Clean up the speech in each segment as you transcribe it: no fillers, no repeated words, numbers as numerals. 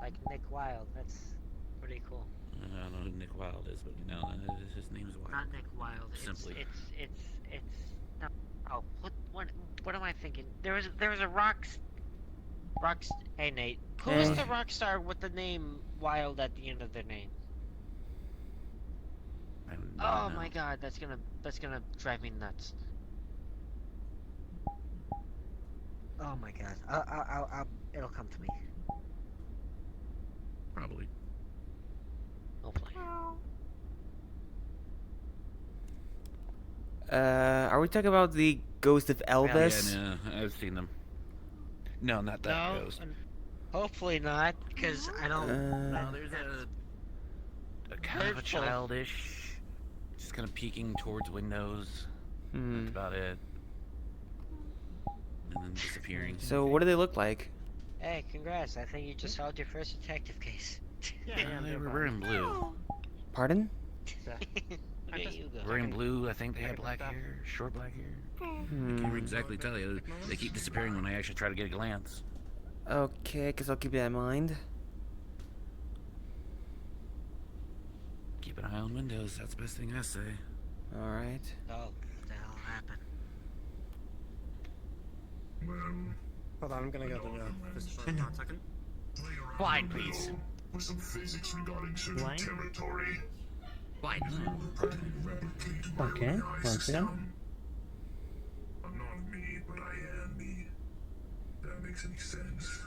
like Nick Wilde. That's pretty cool. I don't know who Nick Wilde is, but you know, his name's Wilde. Not Nick Wilde. Simply. It's no. Oh, what am I thinking? There was a rocks. Hey Nate, who is Hey. the rock star with the name Wilde at the end of their name? I don't Oh know. my God, that's gonna drive me nuts. Oh my God, it'll come to me. Probably. Hopefully. Are we talking about the ghost of Elvis? Yeah, no, I've seen them. No, not that No, ghost. hopefully not, because I don't. No, there's a kind of a Hurtful. childish, just kind of peeking towards windows. That's about it. And then disappearing. So what do they look like? Hey, congrats! I think you just solved your first detective case. Yeah, they were wearing blue. Pardon? Look at you go. Wearing blue, I think they had black hair, short black hair. I can't exactly tell you. They keep disappearing when I actually try to get a glance. Okay, guess I'll keep that in mind. Keep an eye on windows, that's the best thing I say. Alright. Oh, what the hell happened? Hold on, I'm gonna go to this for 1 second. Quiet, please. With some physics regarding certain Line? territory. Quiet. Practically replicate Okay, my one second. system. I'm not me, but I am me. That makes any sense.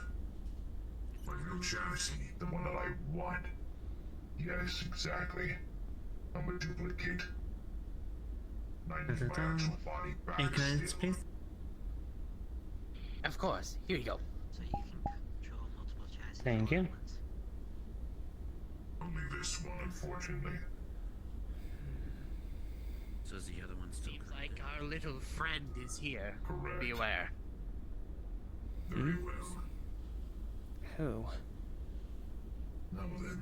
My real chassis, the one that I want. Yes, exactly. I'm a duplicate. I need my actual body back. 8 minutes, still. please. Of course. Here you go. So you can control multiple chassis. Thank all you. at once. Only this one, unfortunately. So is the other one still Seems corrupted? like our little friend is here. Correct. Beware. Very well. Who? Now then,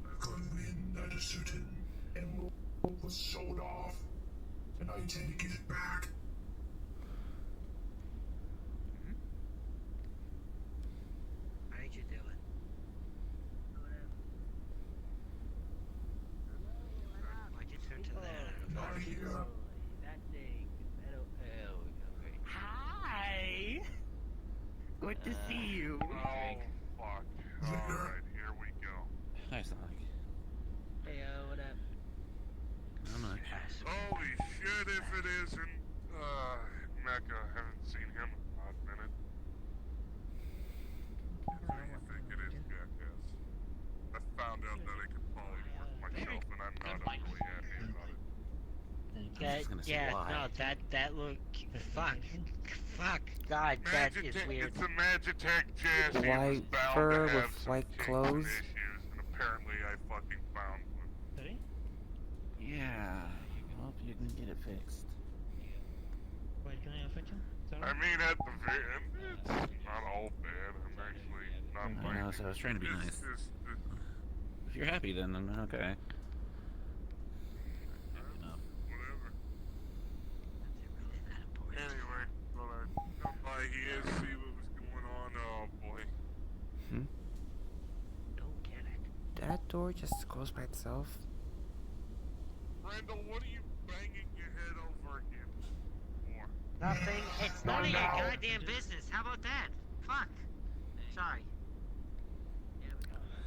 I got wind that a certain emerald was sold off, and I intend to get it back. How'd you do it? Why'd you turn to that? Not here. That thing. Hi. Good to see you. Oh, fuck. Alright, here we go. Hi, Sonic. Hey, what up? How much? Holy shit, if it isn't, Mecca. Haven't seen him in a hot minute. Who do you think it is, Jackass? I found out that I could polymorph myself, and I'm not really happy about it. just gonna say why. No, that look, fuck, God, that is Magitech, weird. it's a Magitech chassis. It was White bound fur to have with some white kinks clothes. and issues, and apparently I fucking found one. Yeah, you can get it fixed. Wait, can I fix him? I mean, at the very end, it's not all bad. I'm actually not I minding. know, so I was trying to be It's nice. just, If you're happy, then okay. whatever. Is it really that important? Anyway, thought I'd come by here, see what was going on. Oh boy. Don't get it. That door just closed by itself? Randall, what are you banging your head over against for? Nothing. It's none of your now. goddamn business. How about that? Fuck. Sorry.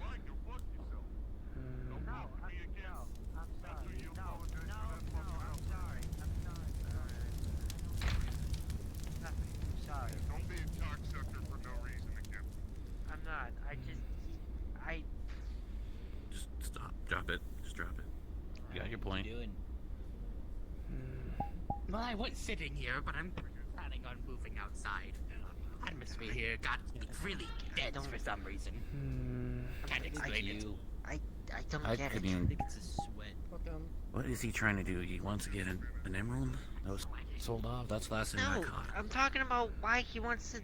Fine, go fuck yourself. Don't No, bother me again. I'm After sorry. you No, apologize no, for that no, fucking I'm outburst. sorry. I'm sorry. Nothing. Sorry. Don't be a cocksucker for no reason again. I'm not. I Just stop. Drop it. Just drop it. You got your point. Well, I was sitting here, but I'm planning on moving outside. Atmosphere here got really dense for some reason. Can't explain it. I don't I get couldn't it. even. It's a sweat. What is he trying to do? He wants to get an emerald that was sold off. That's the last thing I No, caught. I'm talking about why he wants to.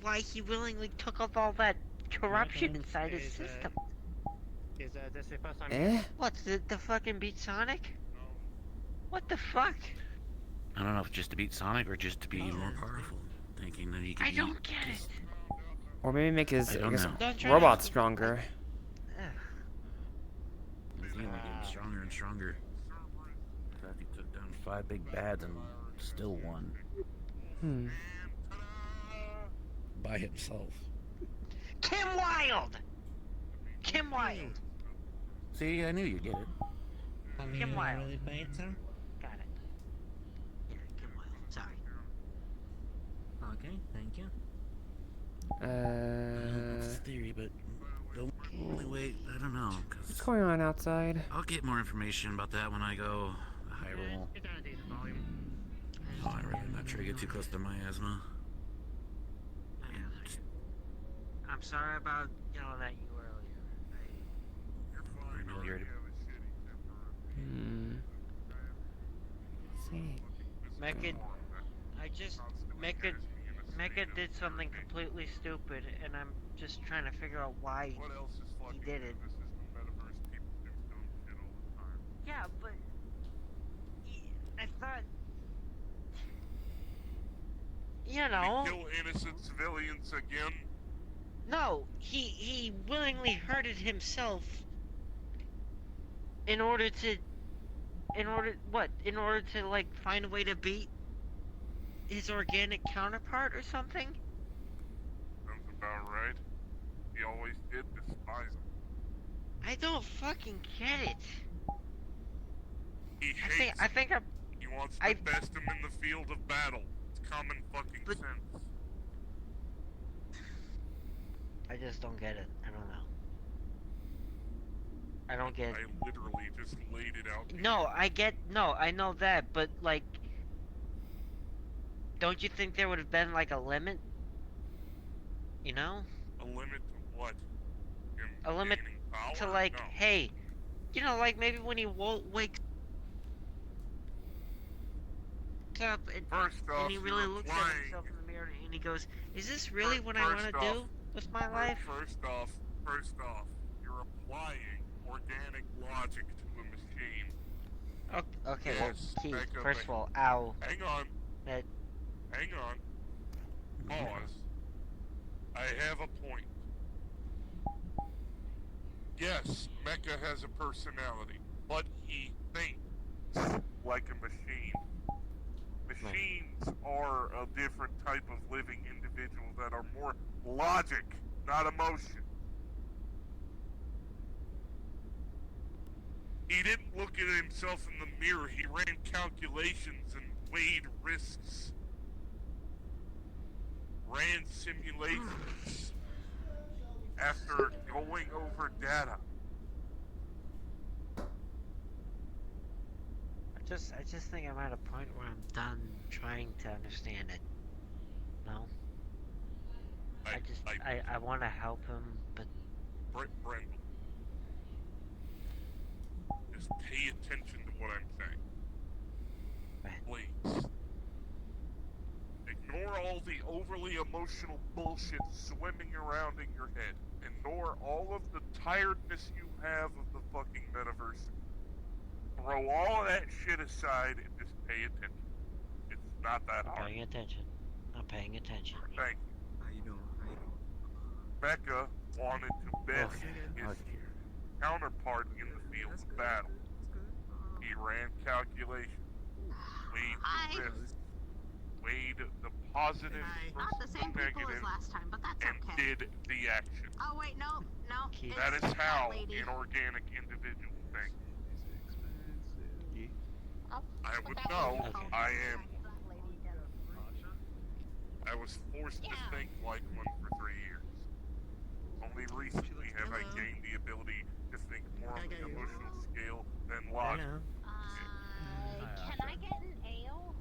Why he willingly took up all that corruption inside his system. Is this your first time? Eh? What, the fucking beat Sonic? What the fuck? I don't know if just to beat Sonic or just to be more powerful. Thinking that he could I eat don't get it. Or maybe make his I don't know. Don't try robot to- stronger. Ugh. He's only getting stronger and stronger. In fact, he took down 5 big bads and still won. Hmm. By himself. Kim Wilde! Kim Wilde! See, I knew you'd get it. Kim Wilde. really bad, sir? Got it. Yeah, Kim Wilde. Sorry. Okay, thank you. That's a theory, but the only way, I don't know, What's because going on outside? I'll get more information about that when I go high roll. Get down a decent volume. Oh, I really not try to get too close to my asthma. I'm sorry about yelling at you earlier. I know you're Hmm. See. Mecca, Mecca did something completely stupid, and I'm just trying to figure out why What else is fucking he did it. This is the metaverse. People do dumb shit all the time. Yeah, but I thought, you know, They kill innocent civilians again. no, he willingly hurted himself in order to like find a way to beat his organic counterpart or something? Sounds about right. He always did despise him. I don't fucking get it. He I hates think I him. think I He wants I- to best him in the field of battle. It's common fucking But- sense. I just don't get it. I don't know. I don't get I literally just laid it out. to you. No, I know that, but like, don't you think there would have been like a limit? You know? A limit to what? Him A limit gaining power? To like, No. hey, you know, like maybe when he wakes up First off, and he really you're looks at applying- himself in the mirror and he goes, is this really what I want to First do off- with my life? First off, you're applying organic logic to a machine. Okay, Yes, well, Keith, back up, first back of all, ow. Hang on. That- Hang on. Pause. I have a point. Yes, Mecha has a personality, but he thinks like a machine. Machines are a different type of living individual that are more logic, not emotion. He didn't look at himself in the mirror. He ran calculations and weighed risks. Ran simulations after going over data. I just think I'm at a point where I'm done trying to understand it. No? I want to help him, but Brendel, just pay attention to what I'm saying. Right. Please. Ignore all the overly emotional bullshit swimming around in your head. Ignore all of the tiredness you have of the fucking metaverse. Throw all of that shit aside and just pay attention. It's not that I'm hard. paying attention. I'm paying attention. Thank you. How you doing? Becca wanted to best his Okay. counterpart in the field of battle. He ran calculations, weighed Hi. the risks, weighed the positive Not the versus same the people as negative, last time, but that's and okay. did the action. Oh wait, no. Keith. That it's is how lady. an organic individual thinks. Oh, I but would that know. lady Okay. called I me. am. I was forced to Yeah. think like one for 3 years. Only recently have I Hello. gained the ability to think more on the emotional scale than I logic. know. Can I get an ale?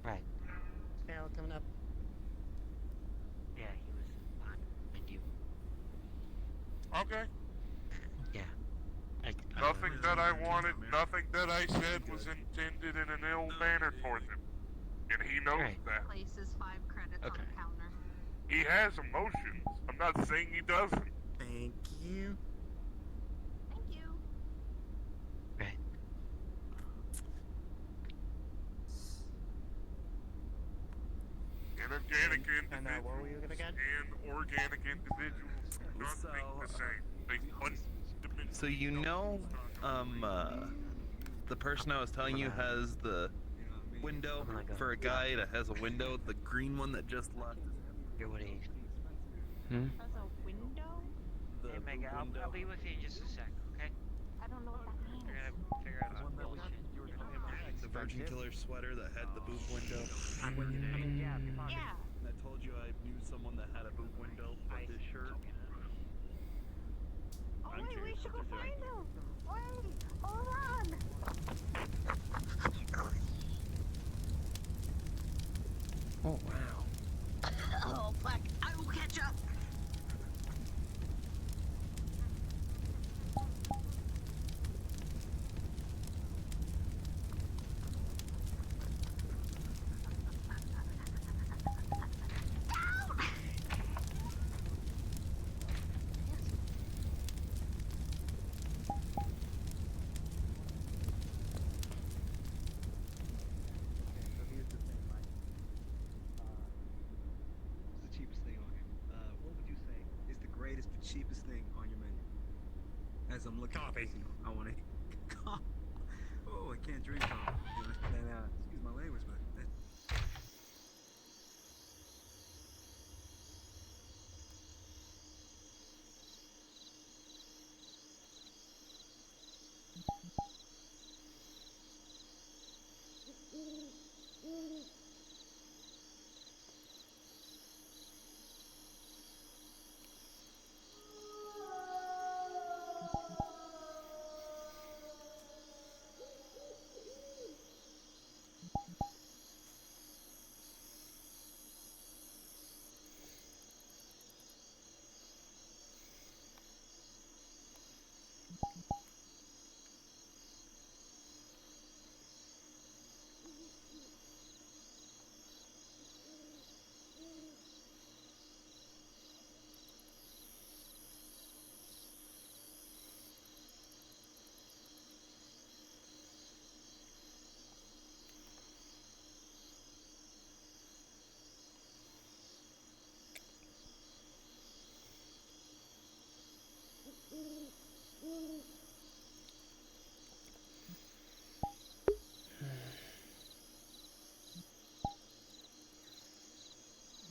Right. Carol coming up. Yeah, he was on. And you. Okay. Yeah. I Nothing that I wanted, nothing that I said was intended in an ill manner towards him. And he knows Right. that. Places 5 credits on Okay. the counter. He has emotions. I'm not saying he doesn't. Thank you. Thank you. Right. And And organic And what were you individuals again? and organic individuals do not think the same. They fundamentally So you know, the person I was telling you has the window I'm gonna go. for a guy that has a window, the green one that just left. Here, what do you? As a window? The Hey, Mega, boob window. I'll be with you in just a sec, okay? I don't know what that means. We're gonna figure out some bullshit. The Virgin Killer sweater that had the boob window. Yeah. I told you I knew someone that had a boob window with his shirt. Oh, I'm wait, we curious should what go they're find them. Wait, hold on. Oh, wow. Oh, fuck. I will catch up. So here's the thing, Mike. What's the cheapest thing on here? What would you say is the greatest but cheapest thing on your menu? As I'm looking, Coffee. you know, I want to. Oh, I can't drink coffee. You know, and, excuse my language, but that,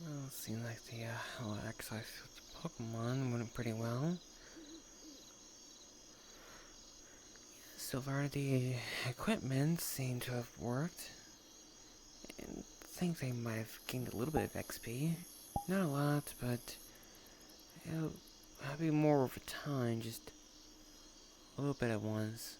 Well, it seemed like the whole exercise with Pokemon went pretty well. So far, the equipment seemed to have worked. And I think they might have gained a little bit of XP. Not a lot, but it'll be more over time, just a little bit at once.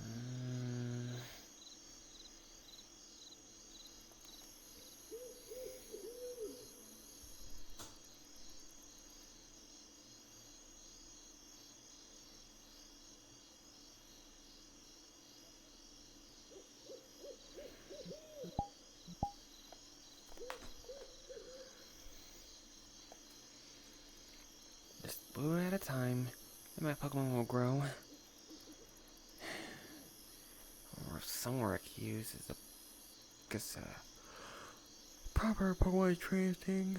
Mm, just a little at a time, and my Pokemon will grow. Or somewhere I could use is a proper Pokemon training thing.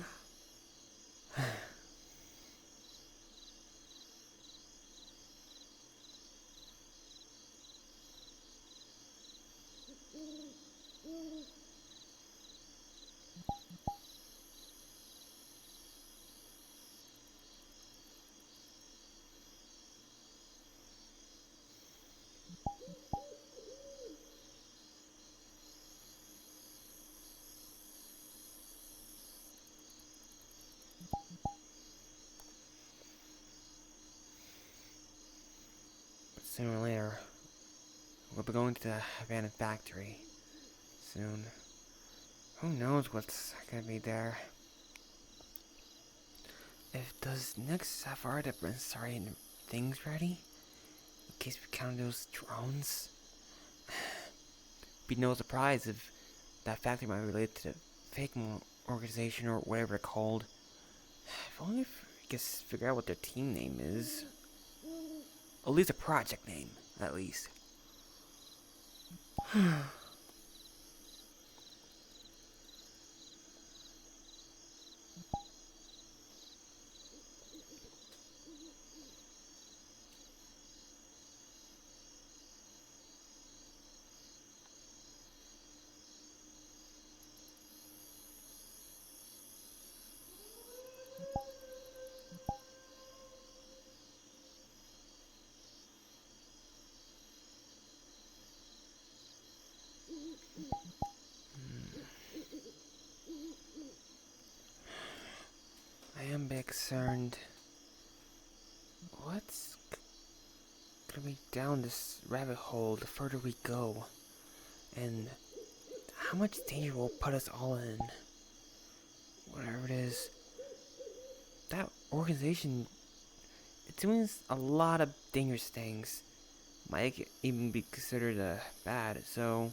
sooner or later. We'll be going to the abandoned factory soon. Who knows what's gonna be there? If does next Sapphire to start getting things ready? In case we count those drones? Be no surprise if that factory might be related to the fake organization or whatever they're called. If only if I guess figure out what their team name is. At least a project name, at least. I am concerned. What's gonna be down this rabbit hole the further we go? And how much danger will put us all in? Whatever it is. That organization, it's doing a lot of dangerous things. Might even be considered bad, so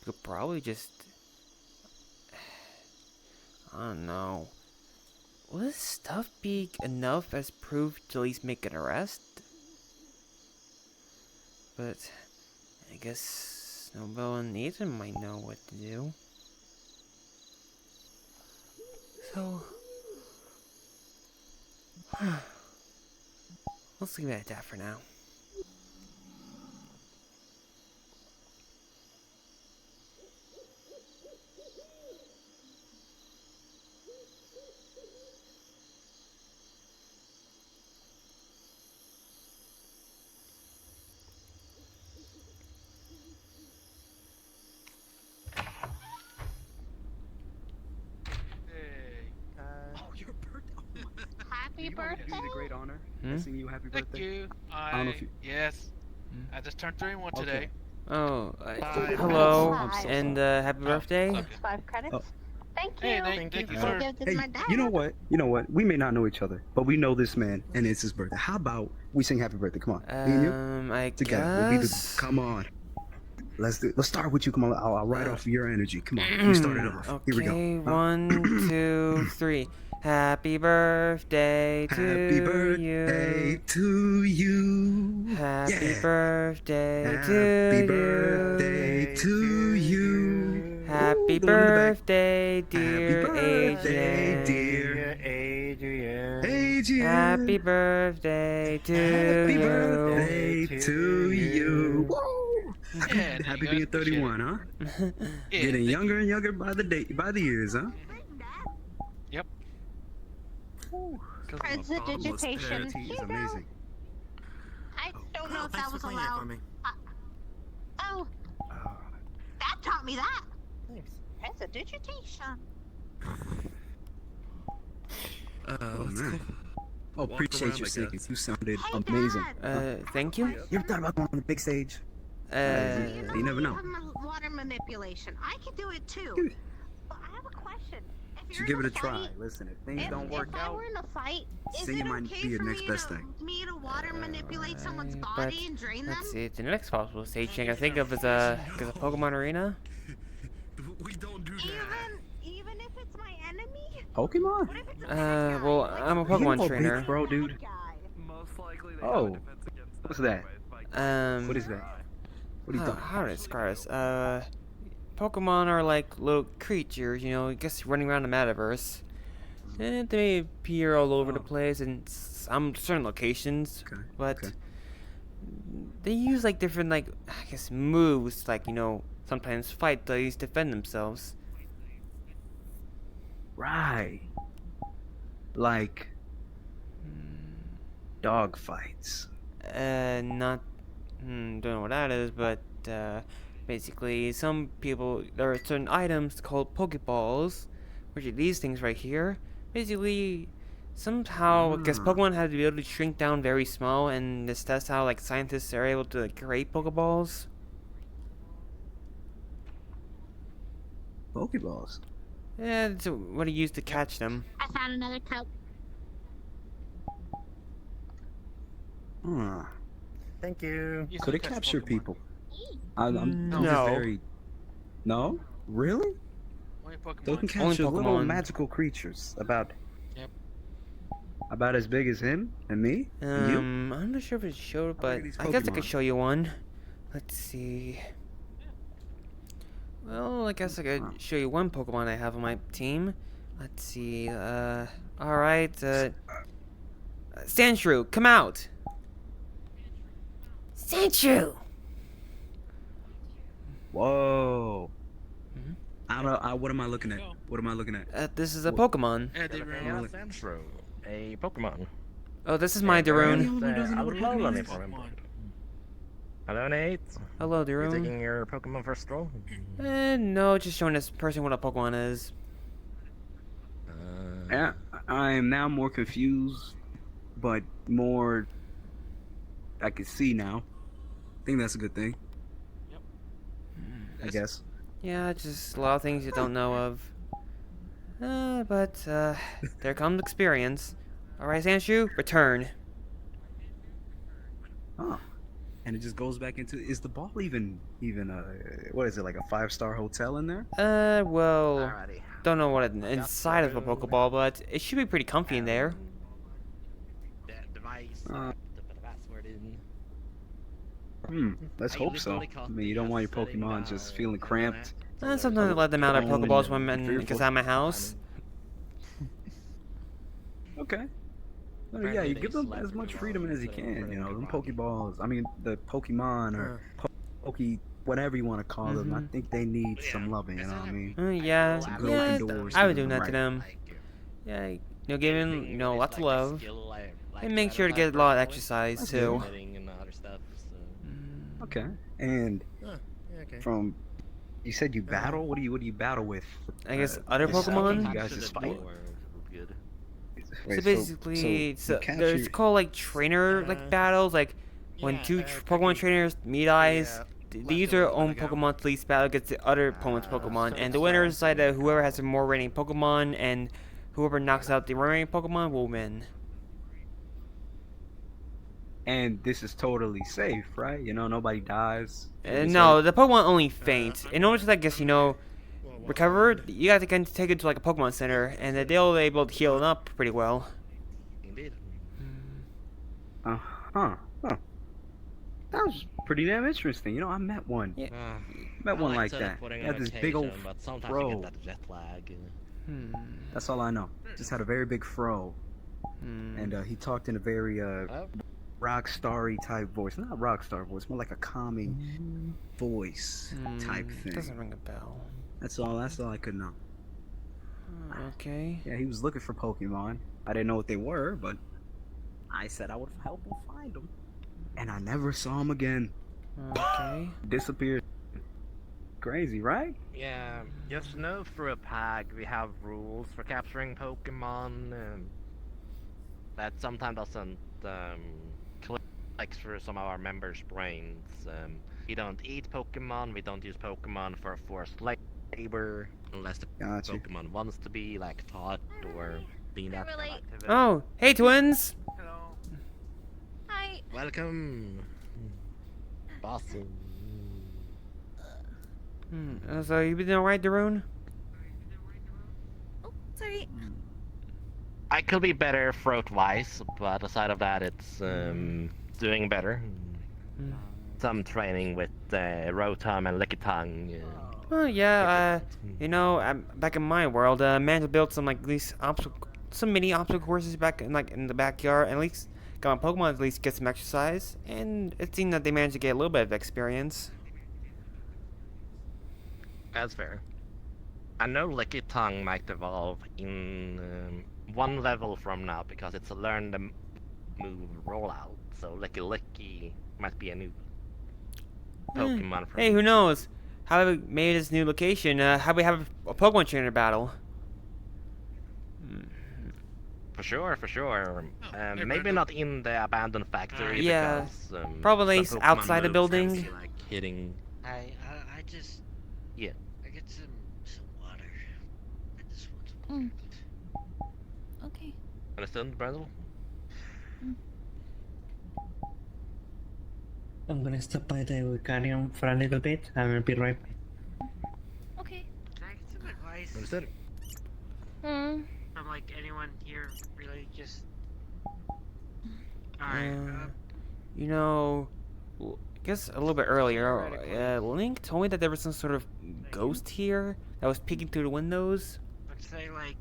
we could probably just, I don't know. Will this stuff be enough as proof to at least make an arrest? But I guess Snowbell and Nathan might know what to do. So let's leave it at that for now. Oh, your birthday! Oh my. Happy You want me to do birthday. you the great honor? Hmm? Sing you happy Thank birthday. you. I don't know if you. Yes. Hmm? I just turned 31 Okay. today. Oh, Bye. hello, I'm sorry. and happy birthday. okay. 5 credits. Oh. Thank Hey, you. thank you, This sir. gift is Hey, my dad. you know what? You know what? We may not know each other, but we know this man, and it's his birthday. How about we sing happy birthday? Come on, me and you I together. We'll be the. guess. Come on. Let's start with you. Come on. I'll ride off your energy. Come on. We start it off. Here we go. Okay, Huh? 1, 2, 3. Happy birthday to Happy birthday you. to you. Happy Yeah. birthday Happy to birthday you. to you. Happy Ooh, going in the back. birthday, dear Happy birthday, Adrian. dear Adrian. Adrian. Happy birthday to Happy you. birthday to you. Woo! Yeah, there Happy you go. being 31, huh? Yeah, Getting thank younger and younger by the years, huh? Yep. Prestidigitation. Is Here you go. amazing. I don't know if that was allowed. Oh, that taught me that. Thanks. Prestidigitation. Oh man. Oh, appreciate your singing. You sounded Hey, amazing. Dad. Thank you. You ever thought about going on the big stage? Uh, You never know. Water manipulation. I could do it too. But I have a question. If You you're should give in it a try. fight- Listen, if things don't If work I out, were in a fight, is singing it might okay be your for next me best to, thing. me to water manipulate someone's but body and drain them? let's see. The next possible stage thing I think of is a Pokemon Arena. We don't do Even if it's my enemy? Pokemon? What if it's a bad guy? Well, Like, I'm a what if Pokemon it's a trainer. bad Bro, dude. guy? Most likely they Oh, have a defense against what's that that? anyway. What is that? What are you How, doing? how to describe this? Pokemon are like little creatures, you know, I guess running around the metaverse. And they appear all over the place in some certain locations, Okay, but okay. they use like different like I guess moves, like you know sometimes fight to at least defend themselves. Right. Like dog fights. Not don't know what that is, but basically some people there are certain items called Pokeballs, which are these things right here. Basically, Somehow, I guess Pokemon have to be able to shrink down very small, and that's how like scientists are able to create Pokeballs. Pokeballs. Yeah, that's what he used to catch them. I found another cup. Huh. Thank you. Used Could to it catch capture Pokemon. people? I'm just No. very. No? Really? Only They can Pokemon. Only capture little Pokemon. magical creatures about Yep. about as big as him and me and you. I'm not sure if it showed, How but big are these I guess I could Pokemon? show you one. Let's see. Well, I guess I could show you one Pokemon I have on my team. Let's see. Alright. Sandshrew, come out! Sandshrew! Whoa. Mhm. I don't know. What am I looking at? What am I looking at? This is a What? Pokemon. Yeah, they Hey, were Sandshrew, a Pokemon. Oh, this is my the only Daroon. one who doesn't know what a Pokemon is? Pokemon. Hello, Nate. Hello, You Daroon. taking your Pokemon for a stroll? No, just showing this person what a Pokemon is. Yeah, I am now more confused, but more. I can see now. I think that's a good thing. I guess. Yeah, just a lot of things you don't know of. But there comes experience. Alright, Sandshrew, return. Oh. And it just goes back into. Is the ball even what is it, like a 5-star hotel in there? Well, Alrighty. don't know what inside of a Pokeball, but it should be pretty comfy in there. That device, Uh. to put a password in. Let's I hope usually so. only I cost mean, you me don't a want your setting, Pokemon just feeling and cramped. Sometimes I let them out of Cold Pokeballs and when fearful. because I'm at my house. Okay. No, yeah, Apparently you they give them slept as much really freedom well as you instead of can. You know, them running Pokeballs. I mean, the Pokemon or Poke, whatever you want to call them. I Mhm. think they need some loving. You know what I mean? Yeah, Some good yeah, open doors I to would do them, that to right. them. Yeah, giving lots of love, like and make sure to get a lot of exercise That's too. and other stuff. So. Okay. And Yeah, okay. from, you said you battle. What do you battle with? I guess other just Pokemon? You guys just fight. So basically, you there's capture- called like trainer like battles, like when two Pokemon trainers meet eyes. They use their own Pokemon to least battle against the other opponent's Pokemon, and the winner is decided whoever has the more remaining Pokemon, and whoever knocks out the remaining Pokemon will win. And this is totally safe, right? You know, nobody dies. No, the Pokemon only faint. In order to, I guess, recover, you got to take it to like a Pokemon Center, and they'll be able to heal it up pretty well. Indeed. Huh. That was pretty damn interesting. You know, I met one. Yeah. Met one like to that. put in He had an this big old occasion, but sometimes fro. you get that jet lag. That's all I know. Just had a very big fro. And he talked in a very rock starry type voice. Not rock star voice, more like a calming voice type thing. Doesn't ring a bell. That's all I could know. Okay. Yeah, he was looking for Pokemon. I didn't know what they were, but I said I would help him find them. And I never saw him again. Okay. Disappeared. Crazy, right? Yeah, just know through a PAG we have rules for capturing Pokemon That sometimes doesn't click through some of our members' brains. We don't eat Pokemon, we don't use Pokemon for forced labor, unless the Gotcha. Pokemon wants to be, like, taught or being that kind of activity. Oh, hey twins! Hi. Welcome! Awesome. So you been alright, Daroon? Oh, sorry. I could be better throat-wise, but aside of that, it's doing better. Some training with Rotom and Lickitung. Oh yeah, back in my world, managed to build some like at least some mini obstacle courses back in the backyard, and at least got my Pokemon to at least get some exercise, and it seemed that they managed to get a little bit of experience. That's fair. I know Lickitung might evolve in one level from now because it's a learn the move rollout. So Licky might be a new Pokemon. Hey, who knows? How have we made this new location? How we have a Pokemon trainer battle? For sure, for sure. Oh, Maybe not in the abandoned factory Yeah, because probably some Pokemon outside the moves can building. be, like hitting. I just Yeah. I get some water. I just want some Mm. water. Okay. Understand, Brandel? I'm gonna stop by the Vicarium for a little bit. I will be right back. Okay. Can I get some advice? Understood. From like anyone here, really? Just. Alright. You know, I guess a little bit earlier, Link told me that there was some sort of ghost here that was peeking through the windows. Let's say like.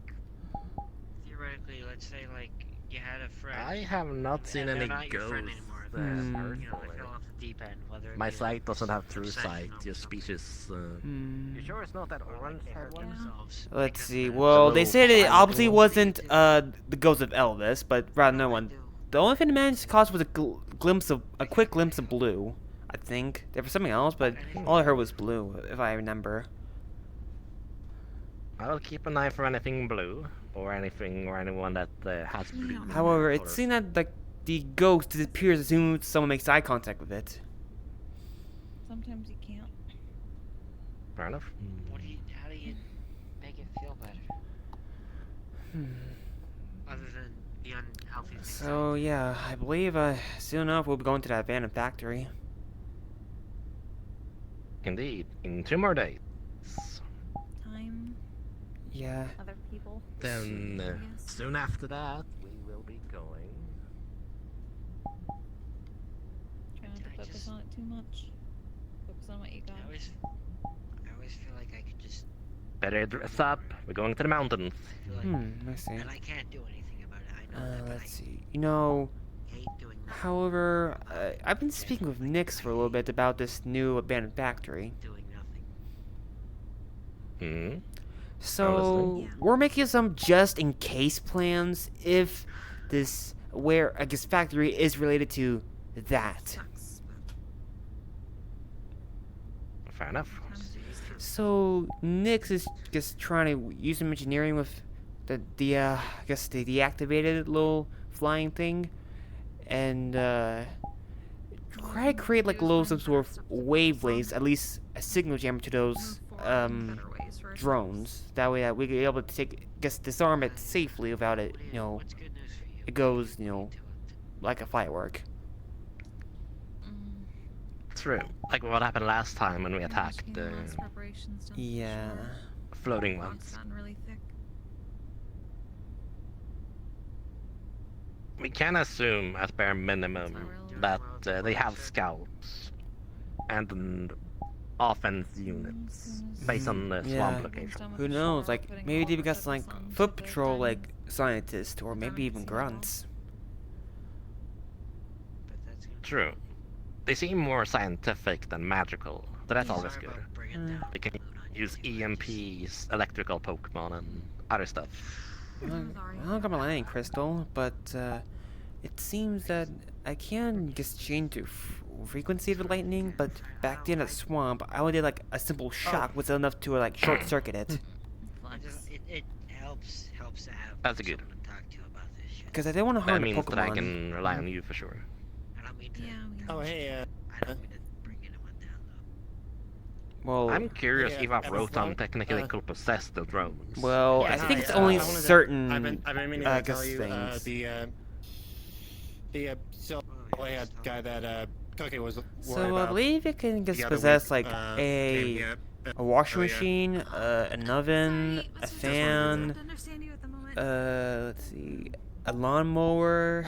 Theoretically, let's say like you had a friend. I have not seen and any they're not your friend ghosts. anymore. You know, they fell off the deep end. Whether it My be, sight like, doesn't have true obsession sight, over just something. speeches. You sure it's not that orange head one? Let's see. Well, they said it obviously wasn't the ghost of Elvis, but rather no one. The only thing the managed to cause was a quick glimpse of blue. I think there was something else, but all I heard was blue, if I remember. I'll keep an eye for anything blue or anything or anyone that has blue. However, it seemed that like the ghost disappears as soon as someone makes eye contact with it. Sometimes you can't. Fair enough. How do you make it feel better? Other than the unhealthy things. So yeah, I believe soon enough we'll be going to that abandoned factory. Indeed, in 2 more days. Time. Yeah. Other people. Then I guess. soon after that, we will be going. Try not to focus on it too much. Focus on what you got. I always feel like I could just. Better dress up. We're going to the mountains. Feel like, I see. And I can't do anything about it. I know that. But Let's see. You know, hate doing nothing. however, I've been speaking with Nyx for a little bit about this new abandoned factory. Doing nothing. So we're making some just-in-case plans if this factory is related to that. Fair enough. So Nyx is just trying to use some engineering with the deactivated little flying thing, and try to create like some sort of wavelengths, at least a signal jammer to those drones. That way that we can be able to disarm it safely without it, it goes, like a firework. True. Like what happened last time when we attacked the Yeah. floating ones. Really thick. We can assume, as bare minimum, that they have scouts and offense units based on the swamp location. Who knows? Like maybe they got some like foot patrol like scientists, or maybe even grunts. True. They seem more scientific than magical, but that's always good. They can use EMPs, electrical Pokemon, and other stuff. I don't got my lightning crystal, but it seems that I can just change the frequency of the lightning. But back then at the swamp, I only did like a simple shock was enough to like short circuit it. It helps to have That's good. someone to talk to about this shit. Because I didn't want to harm That the means that I Pokemon. can rely on you for sure. I don't mean to. Oh, hey, I don't mean to bring anyone down though. Well, I'm curious if our Rotom technically could possess the drones. well, I think it's only certain I've been meaning to tell you, things. the silver-haired guy that Cookie was worried So I about. believe it can just the other possess week, like came a here washing earlier. machine, an oven, a fan, let's see, a lawnmower,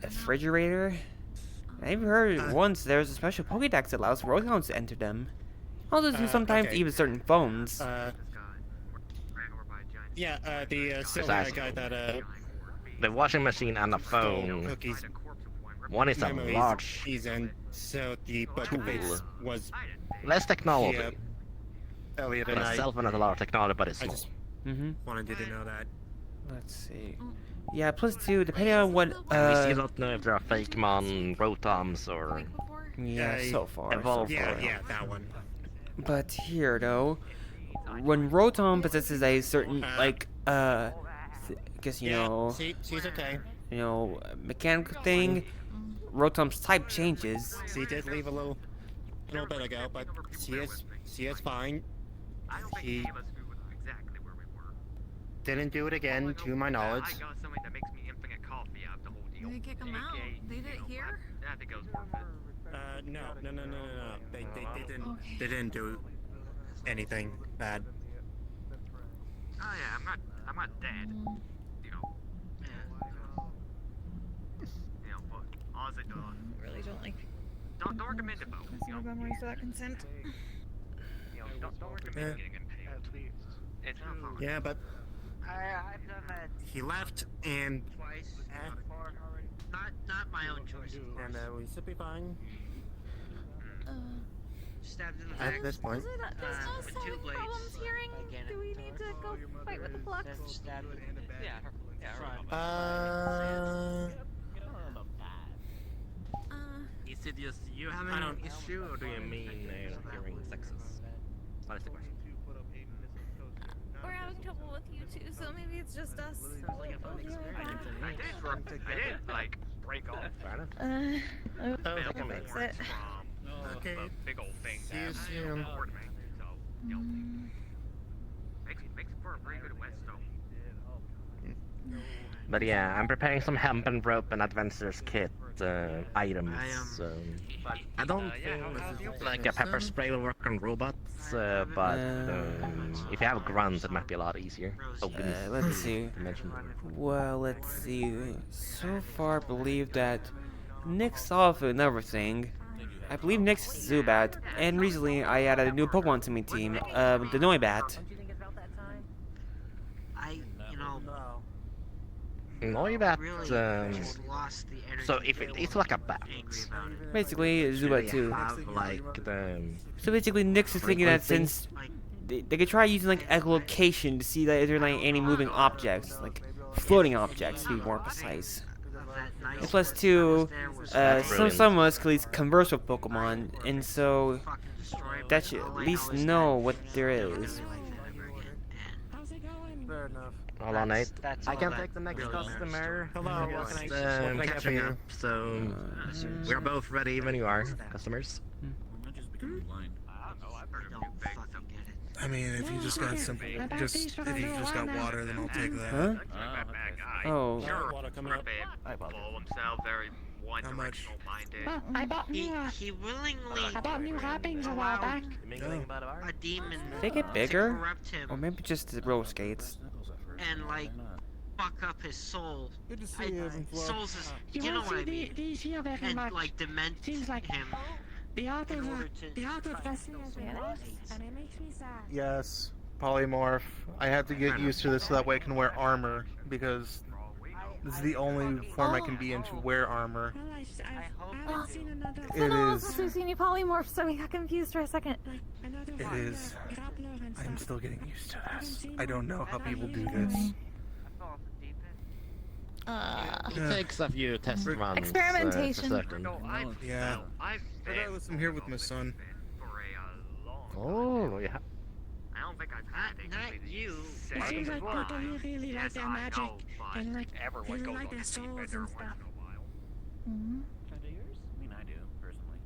a refrigerator. I even heard once there's a special Pokédex that allows Rotons to enter them. Also, sometimes okay. even certain phones. The silver-haired guy that The washing machine and the phone. Cookie's One is a memories large is in, so the book of it was less technology. Elliot But and I. itself has a lot of technology, but it's I small. just Mm-hmm. wanted you to know that. Let's see. Yeah, plus two, depending on what, We still don't know if there are fake mon Rotoms or yeah, so far. evolved. Yeah, that one. But here, though, when Rotom possesses a certain, like, Because, you Yeah, know, she's okay. you know, mechanical thing, Rotom's type changes. She did leave a little bit ago, but she is fine. She didn't do it again, to my knowledge. I got something that makes me infinite coffee out of the whole deal. Did they kick him out? They did it here? I think it was worth it. No. They didn't do anything bad. Oh yeah, I'm not dead. You know. You know, but honestly, Really don't like. don't recommend it though. Messing with memories without consent. You know, don't recommend getting impaled. It's not fun. Yeah, but I've done that he left, and twice so far already. Not my own choice, of course. and we should be fine Stabbed in the at back. this point. Does Moss with two having blades. problems hearing? Again, Do we need to go fight with the flux? Then stabbed in the back. Yeah, Front. Is it just you having an issue, or do you mean hearing sexes? That is the question. We're having trouble with you two, so maybe it's just us. Sounds like a fun experience. I did like break off. Fair enough. I can fix it. Okay. The big old thing. See you soon. So, you know, makes for a pretty good whetstone. But yeah, I'm preparing some hemp and rope and adventurer's kit items. I don't think like a pepper spray will work on robots, but if you have grunts, it might be a lot easier. Oh goodness. Let's see. Well, let's see. So far, I believe that Nick's off another thing. I believe Nick's Zubat, and recently I added a new Pokemon to my team, the Noibat. Noibat, Really just lost the energy. so if it's like a bat, Basically, Zubat too. like the So basically, Nick's is thinking that since they could try using like echolocation to see that is there like any moving objects, like floating objects to be more precise. And plus two, some of us can at least converse with Pokemon, and so that should at least know what there is. Fair enough. Hold on, Nate. I can take the next customer. Hello, what can I get for Catching you? up, so we're both ready when you are, customers. I mean, if you just got simple, if you just got water, then I'll take that. Huh? Oh. Blow himself, very one-directional minded. Oh, I bought new, He willingly I bought new hoppings a while back. a demon They get bigger, to corrupt him or maybe just the roller skates. and like fuck up his soul. Good to see you, Evanflow. Souls is, You you know won't what I see mean. these here very And much. like dement Seems like him. the author's in order to the author's try best to as kill an someone artist, he hates. and it makes me sad. Yes, polymorph. I have to get used to this so that way I can wear armor, because this is the only form I can be in to wear armor. Well, I haven't seen another. It I is. we've seen you polymorph, so we got confused for a second. Another It is. grappler and I'm stuff. still getting used to this. I don't know how people do this. It takes a few test runs. Experimentation. For certain. Yeah. I'm here with my son. Oh, yeah. I don't think I've had it. Not you. It seems like people really like their magic and like everyone really goes like on their a souls bender and once stuff. in a while. Mm-hmm. I mean, I do, personally.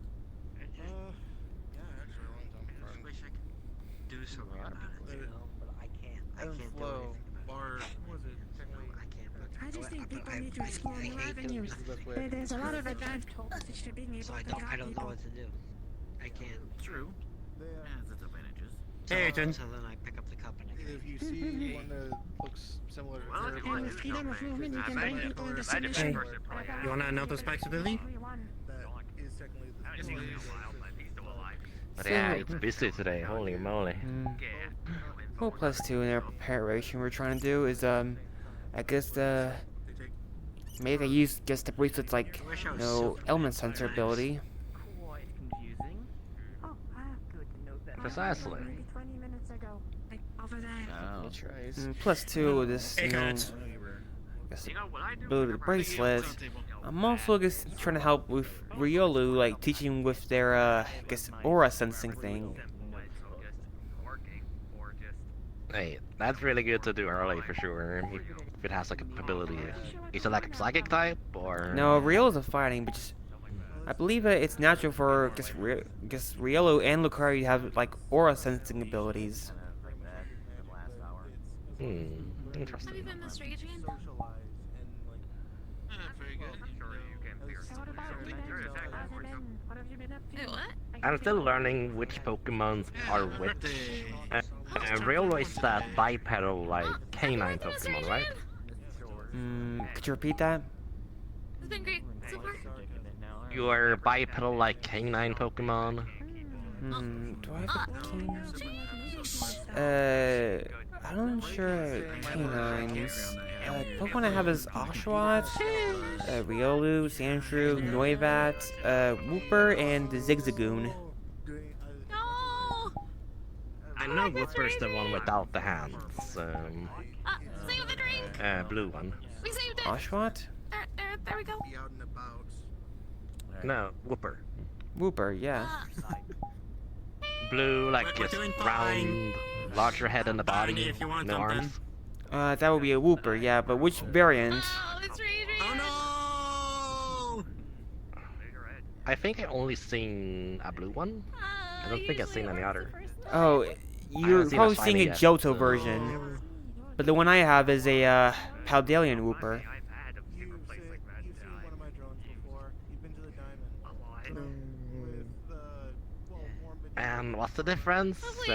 I wish I could do something about it, you know, but I can't. I can't do Evanflow, anything about or it. was it technically? I can't. I just think people need to explore new avenues. There's a lot of advantages to being able So to I talk don't know people. what to do. I can't. True. Has its advantages. Hey, Agent. So then I pick up the cup and I If you see one that looks similar to Well, her, if you want And to with do freedom of something, movement, you I can bet bring you- people into I bet you submission. first it probably You want to know the specs of Lily? that is technically the I haven't seen him in a while, but he's still alive. But yeah, it's busy today. Holy moly. Yeah. Well, plus two in our preparation we're trying to do is I guess maybe they use just the bracelet's like element sensor ability. Quite confusing. Oh, good to note that. Precisely. Maybe 20 minutes ago. Like, over there. Oh. Plus two, this Hey, you know, guys. I guess You know what I do? ability of the bracelet. I'm also just trying to help with Riolu, like teaching with their I guess aura sensing thing. Hey, that's really good to do early for sure. If it has like a ability. Is it like a psychic type or? No, Riel is a fighting, but just I believe that it's natural for just Riolo and Lucario to have like aura sensing abilities. Interesting. Have you been this raging? Very good. Wait, what? I'm still learning which Pokemons are which. Riolo is that bipedal, like canine Pokemon, right? Could you repeat that? It's been great so far. You are bipedal, like canine Pokemon. Do I have a king? I'm not sure canines. Pokemon I have is Oshawott, Riolu, Sandshrew, Noivat, Wooper, and Zigzagoon. No! I know Wooper's the one without the hands. Save the drink! Blue one. We saved it! Oshawott? There we go. No, Wooper. Wooper, yeah. Blue, like just round, larger head in the body, no arms. That would be a Wooper, yeah, but which variant? Oh, it's raging! Oh no! I think I only seen a blue one. I don't think I've seen any other. Oh, you're probably seeing a Johto version. But the one I have is a Paldalian Wooper. And what's the difference? Hold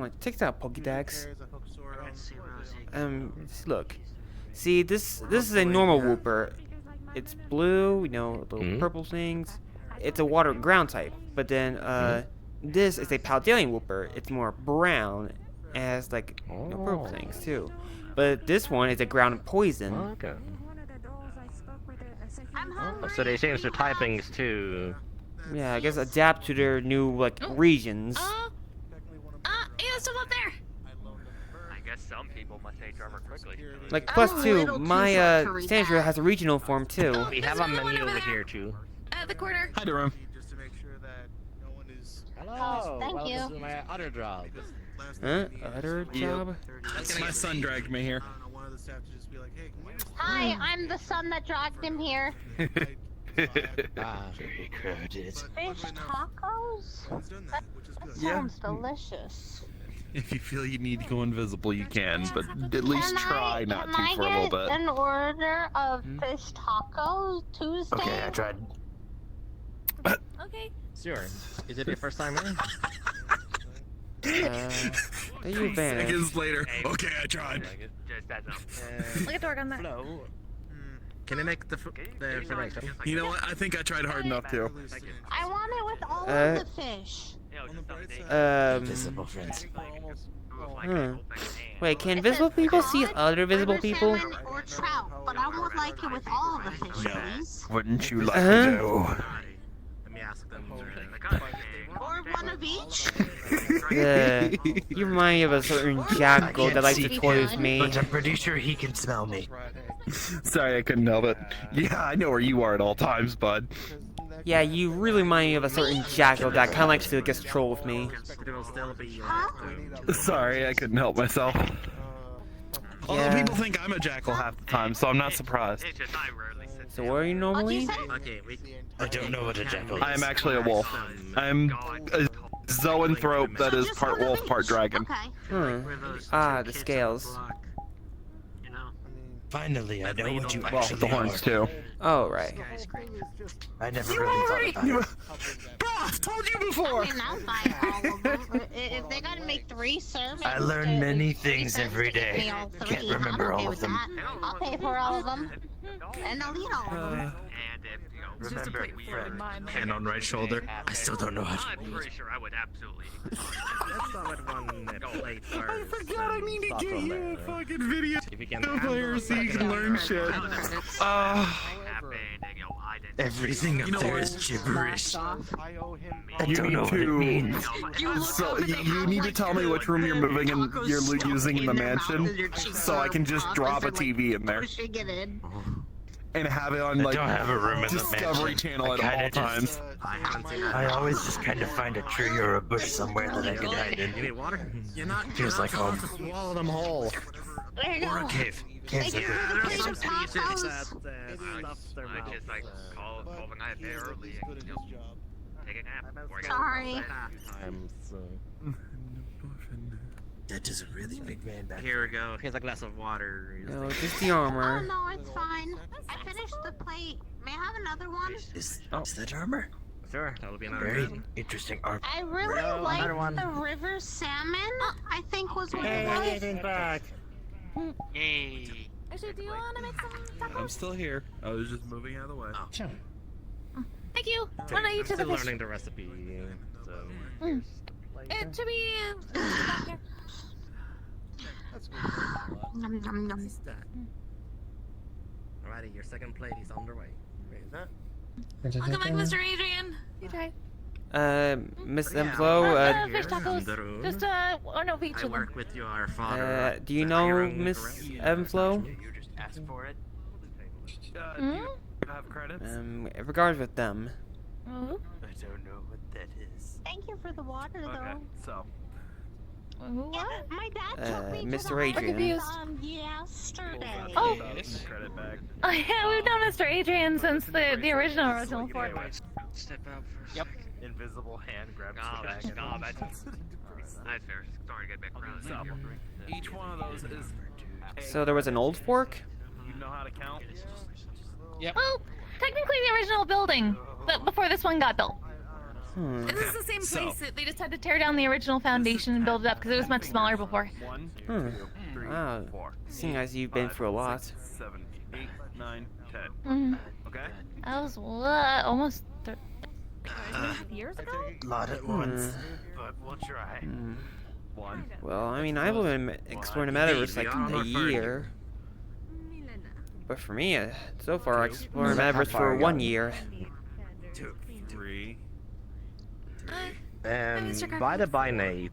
on, take that Pokédex. Look. See, this is a normal Wooper. It's blue, you know, little purple things. It's a water ground type. But then, this is a Paldalian Wooper. It's more brown. It has, like, you know, purple things, too. But this one is a ground poison. Okay. So they changed their typings too. Yeah, I guess adapt to their new, like, regions. Hey, there's someone up there! I guess some people must age armor quickly. Like, plus two, my, Sandra has a regional form, too. We have a menu over here, too. The corner. Hi, Durham. Hello, thank you. Welcome to my other job. Huh? Other job? That's my son dragged me here. Hi, I'm the son that dragged him here. Very crowded. Fish tacos? That sounds delicious. If you feel you need to go invisible, you can, but at least try not to for a little bit. Can I get an order of fish tacos Tuesday? Okay, I tried. Okay. Sure. Is it your first time here? You vanished. Seconds later. Okay, I tried. Look at Dork on that. Can you make the information? You know what? I think I tried hard enough too. I want it with all of the fish. Visible friends. Wait, can visible people see other visible people? Salmon or trout, but I would like it with all of the fish, please. Wouldn't you like to know? Let me ask them. Or one of each. You remind me of a certain jackal that likes to toy with me. But I'm pretty sure he can smell me. Sorry, I couldn't help it. Yeah, I know where you are at all times, bud. Yeah, you really remind me of a certain jackal that kind of likes to just troll with me. Sorry, I couldn't help myself. Although people think I'm a jackal half the time, so I'm not surprised. So what are you normally? I don't know what a jackal is. I am actually a wolf. I'm a zoanthrope that is part wolf, part dragon. Ah, the scales. Finally, I know what you Well, actually the horns too. Oh, right. I never really thought about it. Bro, I've told you before! I mean, I'll buy all of them. If they gotta make 3 servings... I learn many things every day. Can't remember all of them. I'll pay for all of them. And I'll eat all of them. Remember, friend, hand on right shoulder. I still don't know how to I'm pretty sure I would absolutely. That's not what one played first. I forgot I need to get you a fucking video If you can player so you can learn shit. Everything up there is gibberish. I You don't know need what it means. So you need to tell me which room you're moving and you're using in the mansion, so I can just drop a TV in there. Pushing it in. and have it on I like don't have a room in the Discovery mansion. Channel at all times. I always just kind of find a tree or a bush somewhere that I can hide in. You need water? You're not. Feels like home. Swallow them whole. There you Or go. a cave. Caves are Thank you good. for the plate of species tacos. I just like call the guy a bit early and take a nap. Sorry. That is a really big man back Here we go. Here's a glass of water. No, just the Oh armor. no, it's fine. I finished the plate. May I have another one? Is that armor? Sure, that'll be another Very one. interesting armor. I really like the river salmon. I think was what it was. back. Yay. Actually, do you want to make some tacos? I'm still here. I was just moving out of the way. Sure. Thank you. Why don't you to the Still fish? learning the recipe, so. It should be back here. Nom, nom, nom. Alrighty, your second plate is on the way. Wait, is that? Welcome back, Mr. Adrian. You try. Miss Yeah, Enflo, Fish tacos. Just oh no, each I of them. work with your father. do you know Miss Enflo? You just ask for it. Do you have credits? Regards with them. Oh. I don't know what that is. Thank you for the water, Okay, though. so. Yeah, my dad took me to Mr. the Adrian. yesterday. Oh. Credit back. Oh yeah, we've known Mr. Adrian since the original fort. Step out for a Yep. second. Invisible hand grabs Oh, the bag. that's fair. Sorry, get back around. So, each one of those is. So there was an old fork? You know how to count? Yep. Well, technically the original building, but before this one got built. This is the same So- place. They just had to tear down the original foundation and build it up because it was much smaller before. 1, Hmm. 2, 3, Wow. 4. Seeing as you've been through a lot. 7, 8, 9, 10. Okay? That was what, almost Uh, years ago? lot at once, but we'll try. 1. Well, I mean, I've been exploring the metaverse like a year. But for me, so far, I explored the metaverse for 1 year. 2, 3. By the by, Nate,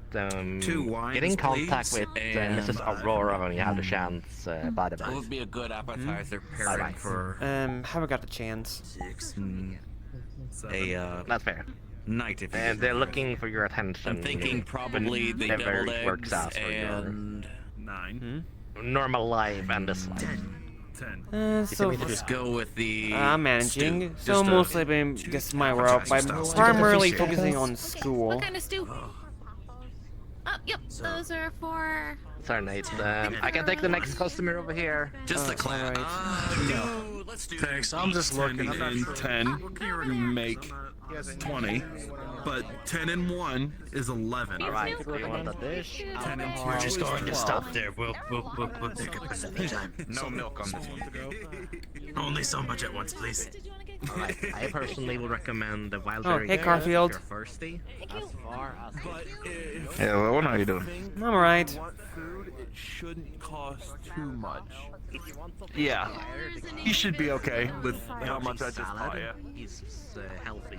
Two wines, get in contact please, with and- Mrs. Aurora when you have the chance, by the That by. would be a good appetizer Bye-bye. pairing for Haven't got the chance. 6 a That's fair. night if you And they're looking for your attention. I'm thinking probably the Never deviled eggs works out for and 9. normal life and this life. 10. So Just go with the I'm managing, stew. so Just a- mostly been just my route by primarily focusing on school. What kind of stew? Oh, yep. Those are for. Sorry, Nate. I can take the next customer over here. Just the clan. No. Let's do Thanks, I'm just looking. And 10 make 20, but 10 and 1 is 11. Alright, do you want a dish? 10 and 2 We're just is going to 12. stop there. We'll pick up another time. No milk on this one. Only so much at once, please. Alright, I personally would recommend the wild Oh, berry hey, juice Garfield. if you're thirsty. Thank you. Yeah, well, what are you doing? I'm alright. Want food, it shouldn't cost too much. Yeah. You should be okay with how much I just bought you. Is healthy.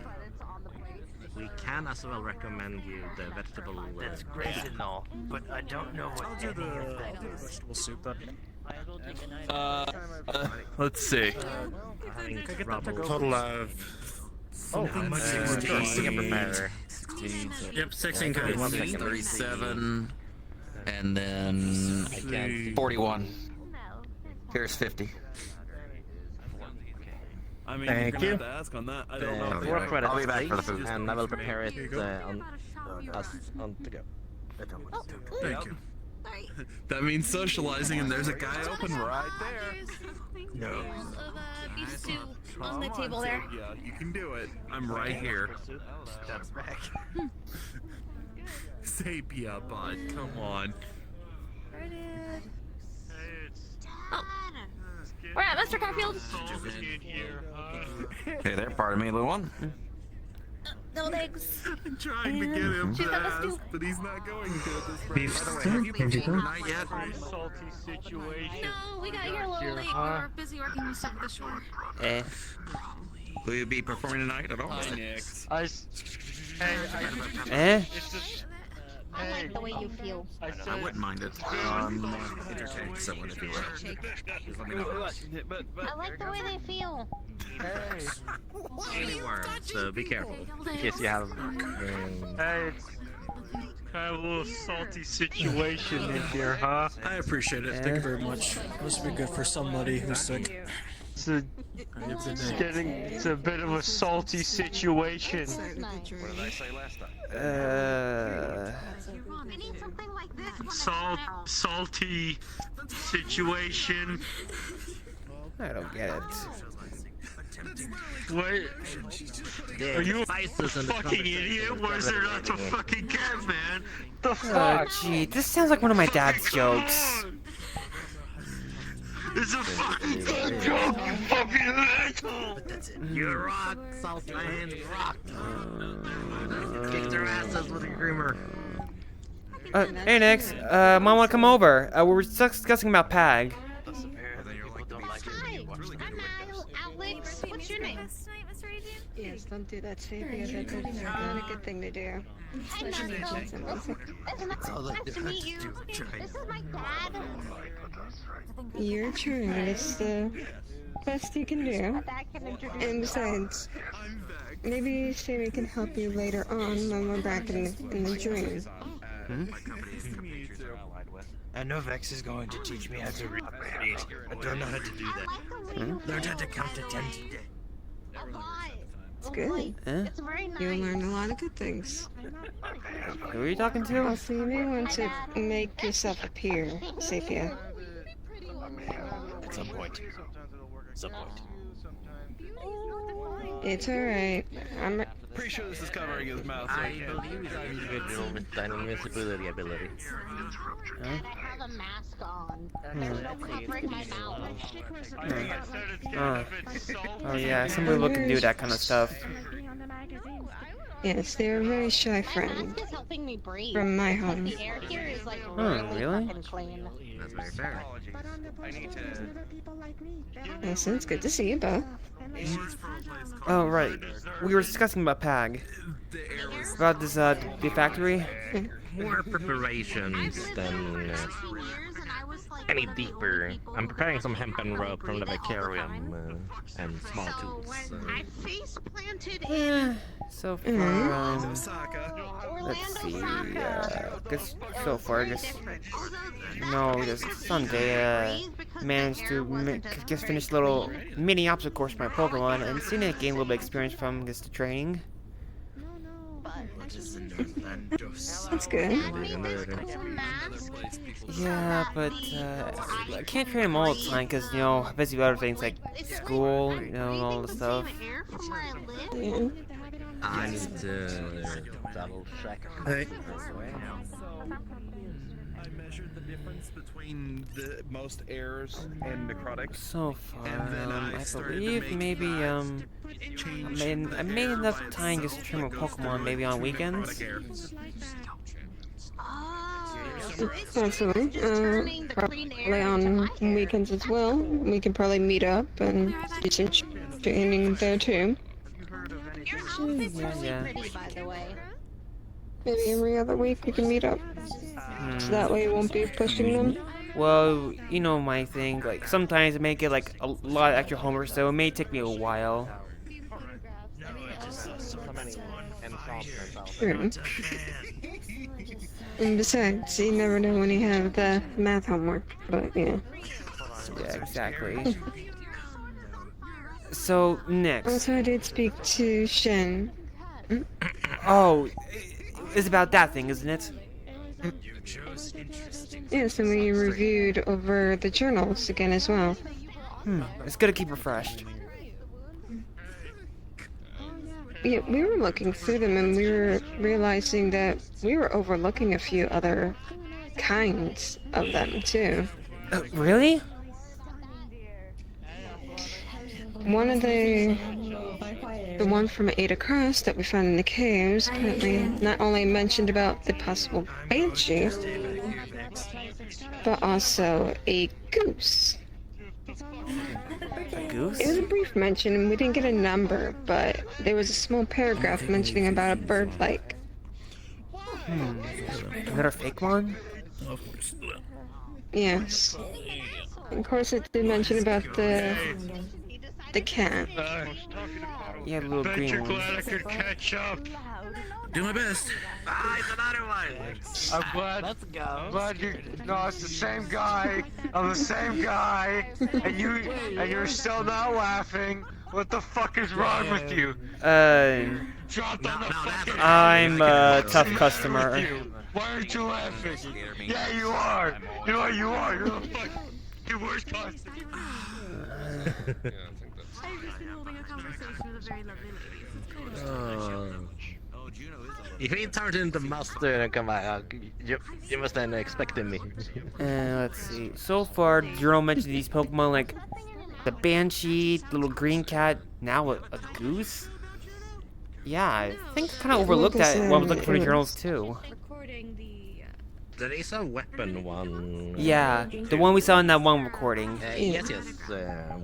We can as well recommend you the vegetable. That's great and all, but I don't know what any of that is. Vegetable soup then. Let's see. Having trouble. Total of. How much is the prepare? 16, Yep, 16 37, and then 41. Here's 50. I mean, Thank you're gonna you. have to ask on that. I don't know. 4 credits, I'll be back for the please, food. and I will prepare it on to go. Thank you. That means socializing, and there's a guy open right there. No. Of beef stew on the table there. Yeah, you can do it. I'm right here. That's back. Sapia, bud. Come on. Oh. We're at Mr. Garfield. Hey there, pardon me, little one. Double eggs. I'm trying to get him She's got the fast, stew. but he's not going to at this rate. Beef stew? Can you go? Not yet. Salty situation. No, we got here a little late. We were busy working with stuff at the shore. Will you be performing tonight at all? Hi, Nick. Hey, Eh? it's just I like the way you feel. I wouldn't mind it. Entertaining someone if you were. Just let me know. I like the way they feel. Anywhere, so be careful in case you have. Hey, it's kind of a little salty situation in here, huh? I appreciate it. Thank you very much. Must be good for somebody who's sick. It's a bit of a salty situation. What did I say last time? Salty situation. I don't get it. What? Are you a fucking idiot? Why is there not to fucking get, man? The Oh, fuck? gee, this sounds like one of my dad's jokes. It's a fucking joke, you fucking asshole! You rock, Southland, rock! Kick their asses with a groomer. Hey, Nix. Mom wanna come over? We're discussing about PAG. Alex, what's your name? Yes, don't do that, Savior. That's not a good thing to do. Hey, Marco. Listen, nice to meet you. This is my dad. You're trying. It's the best you can do. And besides, maybe Sammy can help you later on when we're back in the dream. I know Vex is going to teach me how to read. I don't know how to do that. Learn how to count to 10 today. It's good. It's very nice. You'll learn a lot of good things. Who are you talking to? Also, you may want to make yourself appear, Savior. At some point. Some point. It's alright. I'm pretty sure this is covering his mouth. I believe he's an individual with an invisibility ability. And I have a mask on. There's no covering my mouth. Oh yeah, somebody look and do that kind of stuff. Yes, they're a very shy My friend mask is helping me breathe. from my home. The air here is like Oh, really? fucking clean. That's very fair. Yes, it's good to see you both. Oh right, we were discussing about PAG. About this the factory. More preparations than any deeper. I'm preparing some hempen rope from the Vicarium and small tools. I face planted in. So far, let's see. Guess so far, just Sunday. Managed to just finish a little mini obstacle course for my Pokemon and seen it gain a little bit of experience from just the training. That's good. Yeah, but I can't train them all the time because I'm busy with other things like school, and all the stuff. I need to double check. Hey. I measured the difference between the most errors and necrotic. So far, and then I started believe to make maybe change. I made enough time just to train my Pokemon maybe on weekends. Absolutely. Probably on weekends as well. We can probably meet up and do some training there too. Your outfit's really Yeah. pretty, by the way. Maybe every other week we can meet up. So that way you won't be pushing them. Well, you know my thing. Like sometimes I may get like a lot of extra homework, so it may take me a while. True. And besides, you never know when you have the math homework. But yeah. Yeah, exactly. So next. Also, I did speak to Shen. Oh, it's about that thing, isn't it? Yes, and we reviewed over the journals again as well. It's good to keep refreshed. Yeah, we were looking through them and we were realizing that we were overlooking a few other kinds of them too. Really? One of the one from Ada Cross that we found in the caves apparently not only mentioned about the possible banshee, but also a goose. A goose? It was a brief mention, and we didn't get a number, but there was a small paragraph mentioning about a bird-like. Another fake one? Yes. Of course, it did mention about the cat. Yeah, the little Bet green you're one. glad I could catch up. Do my best. Ah, it's another one. I'm glad. Let's go. I'm glad you. No, it's the same guy. I'm the same guy, and you're still not laughing. What the fuck is wrong with you? Dropped on the fucking. I'm a tough customer. Why aren't you laughing? Yeah, you are. You know what you are. You're the fucking worst customer. If he turned into mustard and come out, you must have expected me. Let's see. So far, Journal mentioned these Pokemon like the Banshee, the little green cat, now a goose? Yeah, I think I kind of overlooked that when I was looking for the journals too. There is a weapon one. Yeah, the one we saw in that one recording. Yes.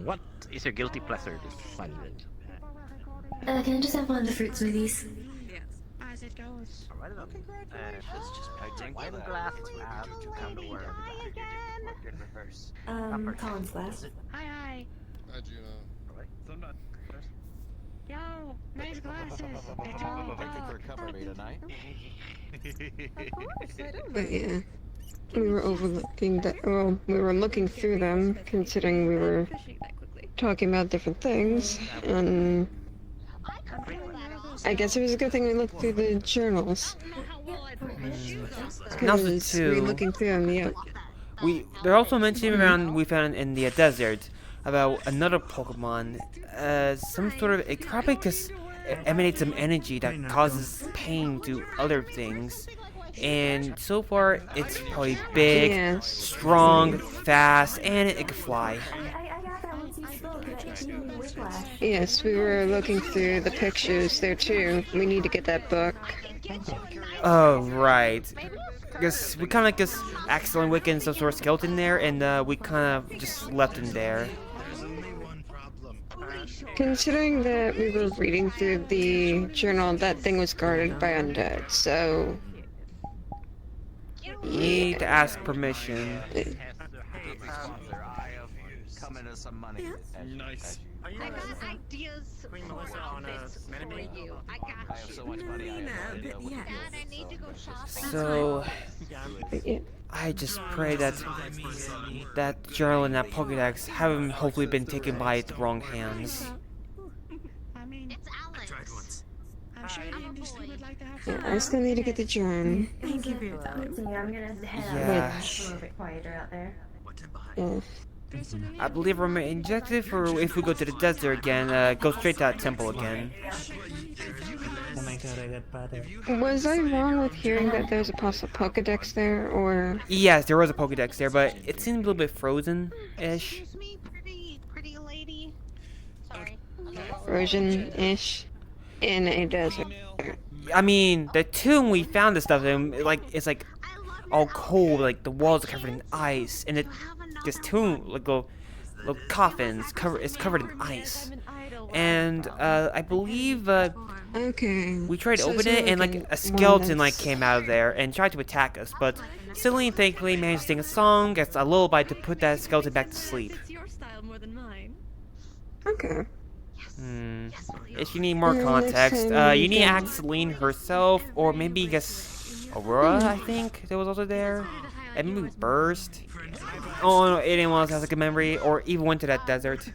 What is your guilty pleasure this Sunday? Can I just have one of the fruit smoothies? As it goes. Alright, let's just take one glass out to come to work. In reverse. Colin's glass. Hi. Hi, Juno. Alright. Yo, nice glasses. Thank you for covering me tonight. But yeah, we were overlooking that. Well, we were looking through them, considering we were talking about different things, and I guess it was a good thing we looked through the journals. And also Because we too, were looking through them, yeah. they're also mentioning around we found in the desert about another Pokemon, some sort of, it probably emanates some energy that causes pain to other things. And so far, it's probably big, strong, fast, and it can fly. Yes, we were looking through the pictures there too. We need to get that book. Oh, right. Because we kind of just accidentally weakened some sort of skeleton there, and we kind of just left him there. Considering that we were reading through the journal, that thing was guarded by undead, so... You need to ask permission. Nice. I got ideas for this for you. I got have so much money, I have no idea what Dad, I need to go shopping. So, I just pray that that journal and that Pokédex haven't hopefully been taken by the wrong hands. It's Alex. I'm sure the industry would like to have Yeah, I still need to get the journal. Thank you for your time. Yeah, I'm gonna head Yeah. out. It's a little bit quieter out there. Yeah. I believe we're injected for if we go to the desert again, go straight to that temple again. Oh my god, I got bad. Was I wrong with hearing that there's a possible Pokedex there, or... Yes, there was a Pokédex there, but it seemed a little bit frozen-ish. Excuse me, pretty lady. Sorry. Frozen-ish in a desert. I mean, the tomb we found this stuff in, it's like all cold, like the walls are covered in ice, and this tomb, like little coffins, is covered in ice. And I believe we tried to open it, and like a skeleton came out of there and tried to attack us, but Celine thankfully managed to sing a song, gets a lullaby to put that skeleton back to sleep. Okay. If you need more context, you need to ask Celine herself, or maybe guess Aurora, I think, that was also there. And maybe Burst. Oh no, anyone else has a good memory, or even went to that desert.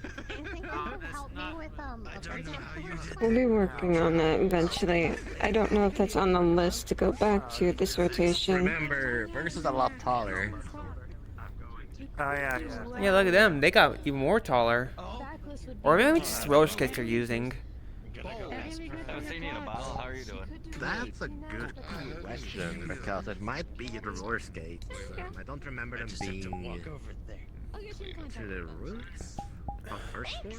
We'll be working on that eventually. I don't know if that's on the list to go back to this rotation. Remember, Burst is a lot taller. Oh yeah. Yeah, look at them. They got even more taller. Or maybe just roller skates they're using. Haven't seen you in a while. How are you doing? That's a good question, because it might be the roller skates. I don't remember them being to the roots of first floor.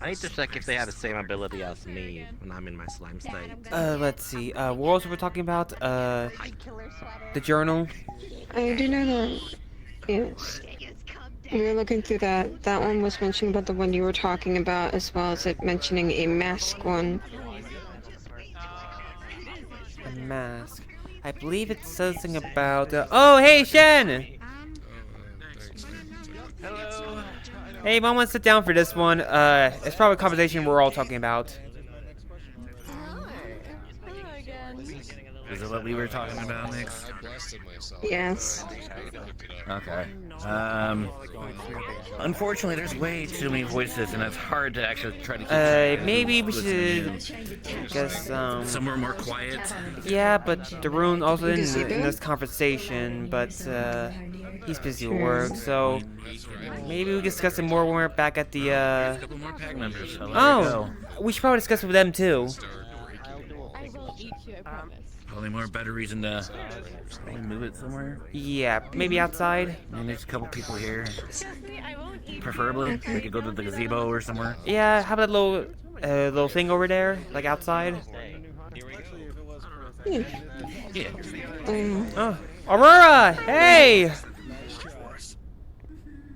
I need to check if they have the same ability as me when I'm in my slime state. Let's see. What else were we talking about? The journal. I do know that. Yes. We were looking through that. That one was mentioning about the one you were talking about, as well as it mentioning a mask one. mask. I believe it says something about. Oh, hey, Shen! Hello. Hey, Mom, want to sit down for this one? It's probably a conversation we're all talking about. Is it what we were talking about next? Yes. Okay. Unfortunately, there's way too many voices, and it's hard to actually try to keep Maybe we should just, somewhere more quiet. Yeah, but Darun also in this conversation, but, he's busy with work, so maybe we discuss it more when we're back at the, There's a couple more pack members, so we should probably discuss it with them, too. I will eat you, I promise. Probably more better reason to move it somewhere. Yeah, maybe outside. I mean, there's a couple people here. Preferably, we could go to the gazebo or somewhere. Yeah, how about a little thing over there, like outside? Yeah. Oh, Aurora! Hey!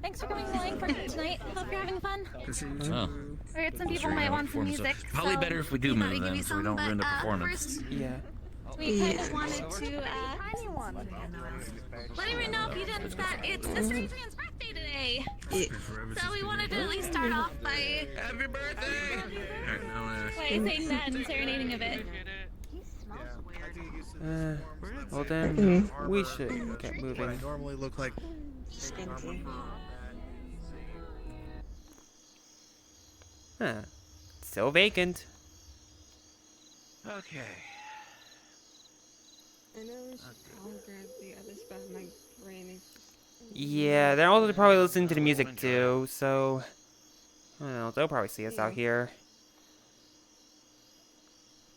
Thanks for coming along for tonight. Hope you're having fun. Oh. I heard some people might want some music. Probably so better if we do we thought move we'd give them you so we some, don't ruin the but, performance. Yeah. We kind of wanted to let everyone know if you didn't that it's Mr. Adrian's birthday today. So we wanted to at least start off by Happy birthday! saying that and serenading a bit. Well then, we should get moving. I normally look like Stinky. Huh. Still vacant. Okay. I know we should all grab the other spot. My brain is. Yeah, they're also probably listening to the music too, so I don't know, they'll probably see us out here.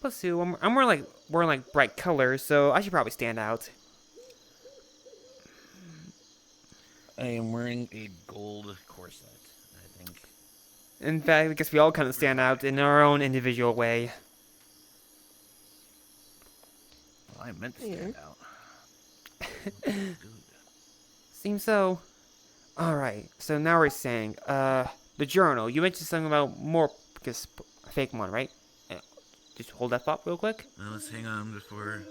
Plus two, I'm wearing like bright colors, so I should probably stand out. I am wearing a gold corset, I think. In fact, I guess we all kind of stand out in our own individual way. Well, I meant to stand out. Seems so. Alright, so now we're saying, the journal. You mentioned something about more, because fake one, right? Just hold that thought real quick. Well, let's hang on before.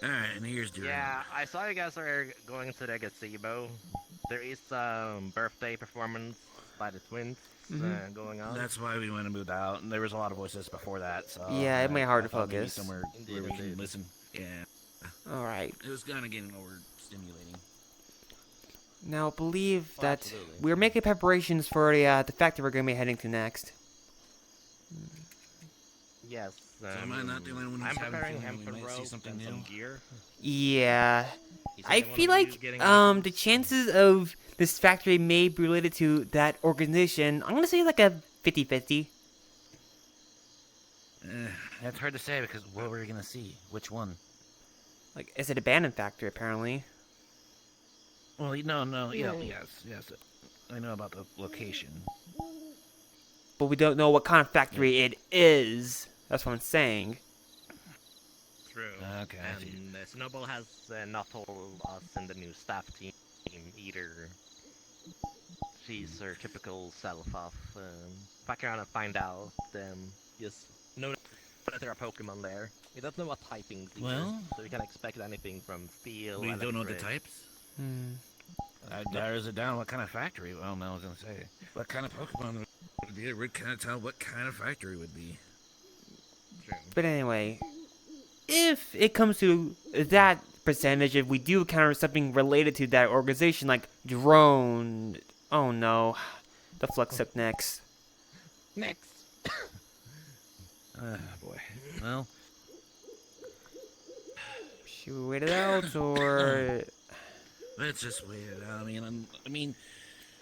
Alright, and here's Drew. Yeah, I saw you guys are going to the gazebo. There is some birthday performance by the twins going on. That's why we went and moved out, and there was a lot of voices before that, so... Yeah, it made it hard to thought maybe focus. Somewhere where we can listen. Yeah. Alright. It was kind of getting overstimulating. Now, I believe that we're making preparations for the factory we're going to be heading to next. Yes. So am I not the only one who's I'm having preparing a hemp feeling we and might see rope something and new? some gear. Yeah. I anyone feel of you like, getting the chances of this factory may be related to that organization, I'm going to say like a 50-50. That's hard to say, because what were we going to see? Which one? Like, it's an abandoned factory, apparently. Well, no, yes. I know about the location. But we don't know what kind of factory it is. That's what I'm saying. True. Okay, I see. And Snowball has not told us in the new staff team either. She's her typical self of fuck around and find out. Just know that there are Pokemon there. We don't know what typings either, Well, so we can't expect anything from steel. We don't know the electric. types? Hmm. Narrows it down what kind of factory. Well, no, I was going to say. What kind of Pokemon would it be? We can't tell what kind of factory would be. True. But anyway, if it comes to that percentage, if we do encounter something related to that organization, like drone... Oh no. The Flux took next. Next. Boy. Well... Should we wait it out, or... Let's just wait it out. I mean,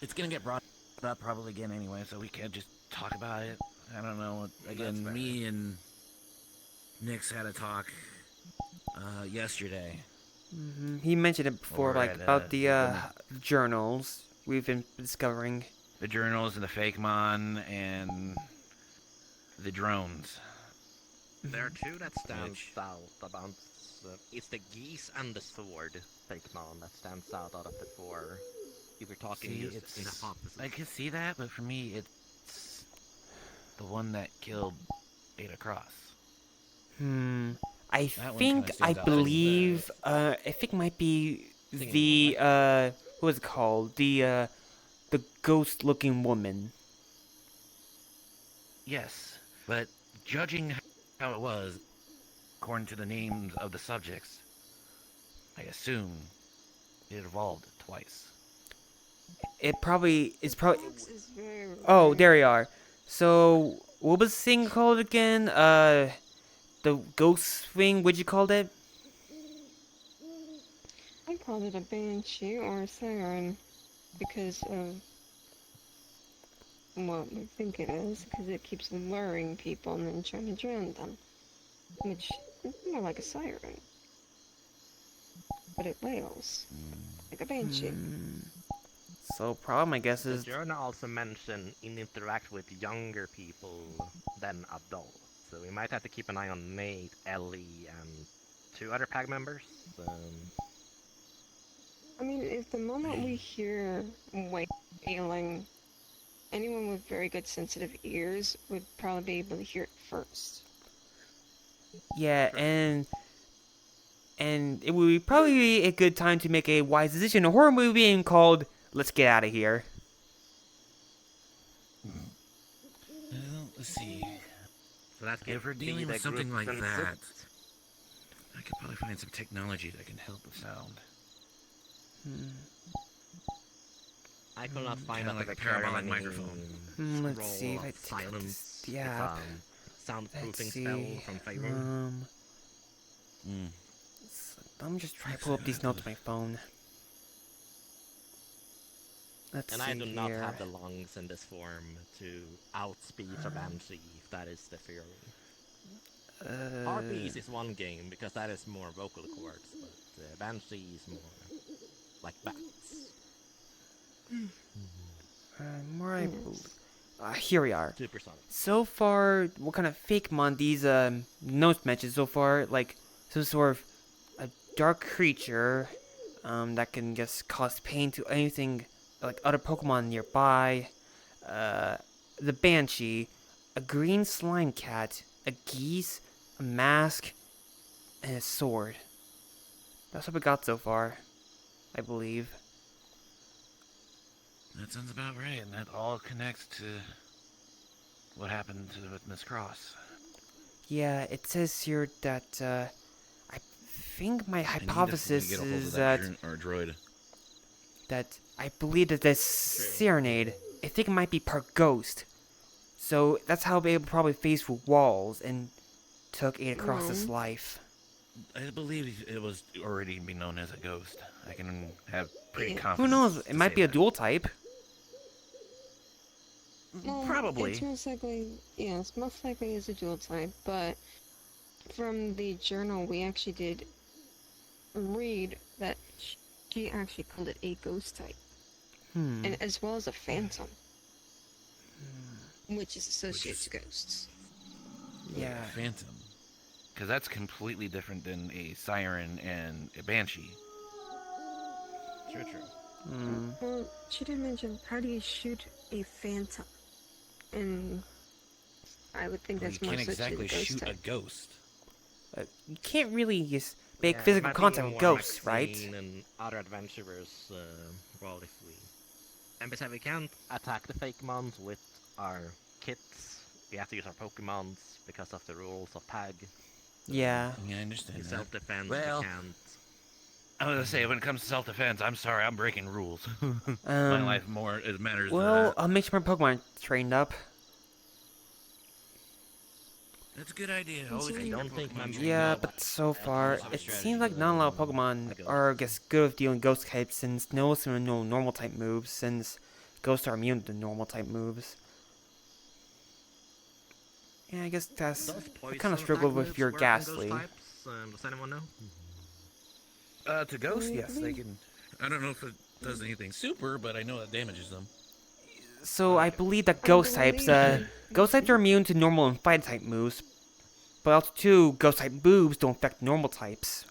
it's gonna get brought up probably again anyway, so we can't just talk about it. I don't know. Again, me and Nix had a talk yesterday. He mentioned it before, Or like, at, about the journals we've been discovering. The journals and the fake mon and the drones. There are two that stand out about. It's the geese and the sword Pokemon that stands out of the four. If we're talking See, just in a opposite. I can see that, but for me, it's the one that killed Ada Cross. That one kinda stands out to me. believe, I think might be the, what was it called? The ghost-looking woman. Yes, but judging how it was, according to the names of the subjects, I assume it evolved twice. It's probably. Oh, there you are. So, what was the thing called again? The ghost thing. What'd you call it? I called it a banshee or a siren because of what we think it is, because it keeps luring people and then trying to drown them, which is more like a siren, but it wails like a banshee. So, problem I guess The is. journal also mentioned it interact with younger people than adults, so we might have to keep an eye on Nate, Ellie, and 2 other PAG members. I mean, if the moment we hear wailing, anyone with very good sensitive ears would probably be able to hear it first. Yeah, and it would probably be a good time to make a wise decision. A horror movie being called "Let's Get Out of Here." Well, let's see. So that's If we're dealing with something like that, I could probably find some technology that can help the sound. I could not find Kinda that like with a parabolic microphone. Let's see if I take silence. this. Yeah. Soundproofing spell from Favor. I'm just trying to pull up these notes on my phone. Let's And see I do not here. have the lungs in this form to outspeed a Banshee, if that is the theory. Harpies is one game, because that is more vocal cords, but Banshee is more like bats. Here we are. Supersonic. So far, what kind of fake mon these notes mentioned so far? Like some sort of a dark creature that can just cause pain to anything, like other Pokemon nearby. The Banshee, a green slime cat, a geese, a mask, and a sword. That's what we got so far, I believe. That sounds about right, and that all connects to what happened with Miss Cross. Yeah, it says here that I think my hypothesis is that I believe that this serenade, I think it might be part ghost. So that's how they probably phased through walls and took it across this life. I believe it was already be known as a ghost. I can have pretty Who confidence. knows? It might be a dual type. Well, Probably. It's most likely, yes, most likely is a dual type, but from the journal we actually did read that she actually called it a ghost type. And as well as a phantom. Which is associated to ghosts. Yeah. Phantom. Because that's completely different than a siren and a banshee. True. Well, she did mention, how do you shoot a phantom? And I would think that's more you can't exactly ghost shoot type. a ghost. You can't really just make physical contact with ghosts, right? And other adventurers, well, if we... And besides, we can't attack the fake mons with our kits. We have to use our Pokemons because of the rules of PAG. Yeah. Yeah, I understand In that. self-defense, Well, we can't. I was gonna say, when it comes to self-defense, I'm sorry, I'm breaking rules. My life it matters. Well, I'll make sure my Pokemon are trained up. That's a good idea. Always keep don't your think Pokemon trained Yeah, up. but so far, it seems like not a lot of Pokemon are, I guess, good with dealing ghost types, since most of them know normal type moves, since ghosts are immune to normal type moves. Yeah, I guess that's... I kind of struggle with your Ghastly. Does anyone know? To ghosts, yes, they can. I don't know if it does anything super, but I know it damages them. So I believe that ghost types are immune to normal and fighting type moves, but also too, ghost type moves don't affect normal types.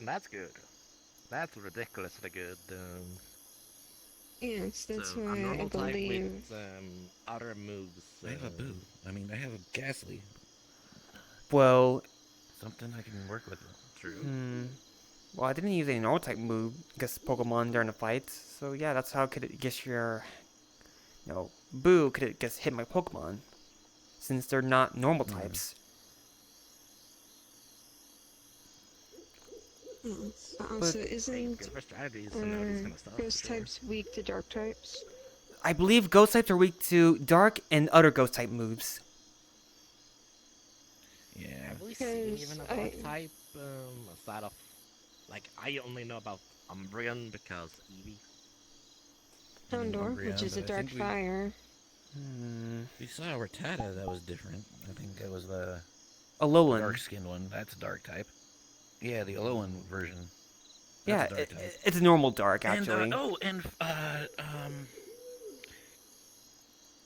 That's good. That's ridiculously good. Yes, that's So, a why I normal type believe... with other moves. I have a Boo. I mean, I have a Ghastly. Well, Something I can work with. True. well, I didn't use any normal type move against Pokemon during the fight, so yeah, that's how could it guess your, Boo could it guess hit my Pokemon, since they're not normal types. Also, isn't strategies to know this kind of stuff. ghost types weak to dark types? I believe ghost types are weak to dark and other ghost type moves. Yeah. Have we seen even a dark type aside of, like, I only know about Umbreon because Eevee. Houndour, which is a dark fire. We saw a Rattata that was different. I think it was the Alolan. dark-skinned one. That's a dark type. Yeah, the Alolan version. Yeah, That's a dark type. it's a normal dark, actually.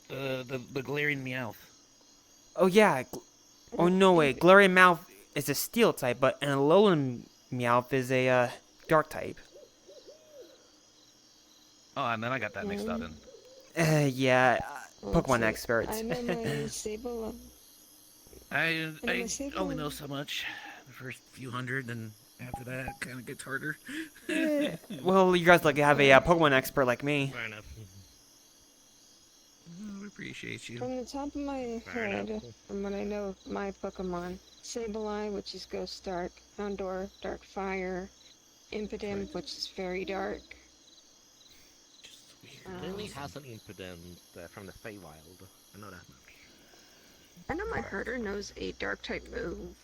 The Galarian Meowth. Oh yeah, oh no way, Galarian Meowth is a steel type, but an Alolan Meowth is a dark type. Oh, and then I got that mixed up in. Yeah, Pokemon experts. I know my Sable. I only know so much. The first few hundred, and after that, it kind of gets harder. Well, you guys have a Pokemon expert like me. Fair enough. We appreciate you. From the top of my head, from what I know of my Pokemon, Sableye, which is Ghost Dark, Houndour, Dark Fire, Impidimp, which is very dark. Lily has an Impidimp from the Feywild. I know that much. I know my herder knows a dark type move.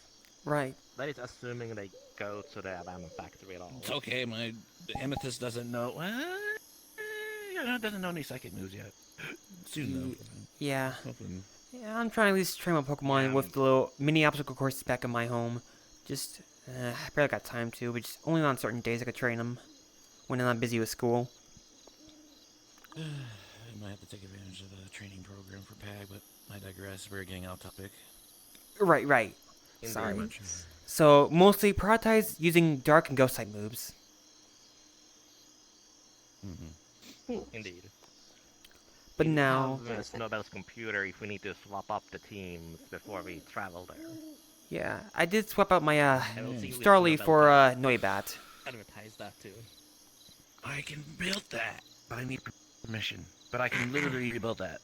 Right. That is assuming they go to the abandoned factory at all. It's okay, my Amethyst doesn't know. Doesn't know any psychic moves yet. Soon though. Yeah. Hopefully. Yeah, I'm trying to at least train my Pokemon with the little mini obstacle courses back in my home. Just, I barely got time to, but just only on certain days I could train them when I'm not busy with school. I might have to take advantage of the training program for PAG, but I digress. We're getting off topic. Right. Sorry. Sorry. So, mostly prioritize using dark and ghost type moves. Indeed. But now... Snowbell's computer if we need to swap up the teams before we travel there. Yeah, I did swap out my Starly Snowbell for can Noibat. Advertise that too. I can build that, but I need permission. But I can literally rebuild that.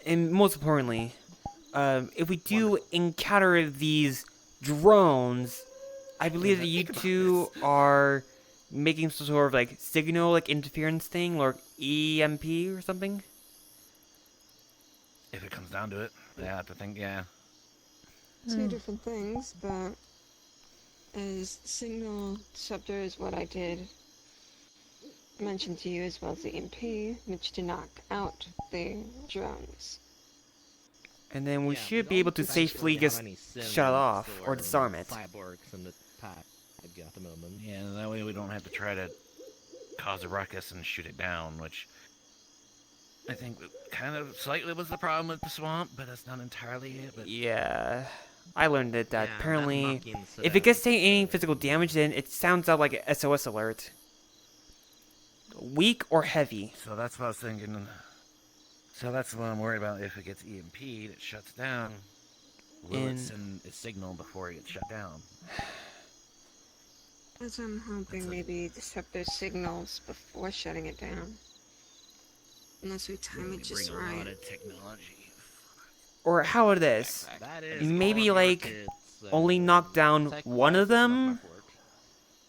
And most importantly, if we do encounter these drones, I believe that you two are making some sort of like signal interference thing or EMP or something. If it comes down to it, I have to think. Yeah. Two different things, but as signal disruptor is what I did mention to you, as well as the EMP, which to knock out the drones. And then we should be able to safely just shut it off or disarm it. Cyborgs in the pack at the moment. Yeah, and that way we don't have to try to cause a ruckus and shoot it down, which I think kind of slightly was the problem with the swamp, but that's not entirely it. But yeah, I learned that apparently if it gets any physical damage, then it sounds out like an SOS alert. Weak or heavy. So that's what I was thinking. So that's what I'm worried about. If it gets EMP'd, it shuts down. Will it send a signal before it gets shut down? As I'm hoping maybe disrupt those signals before shutting it down. Unless we time it just right. A lot of technology. Or how it is. Maybe only knock down one of them.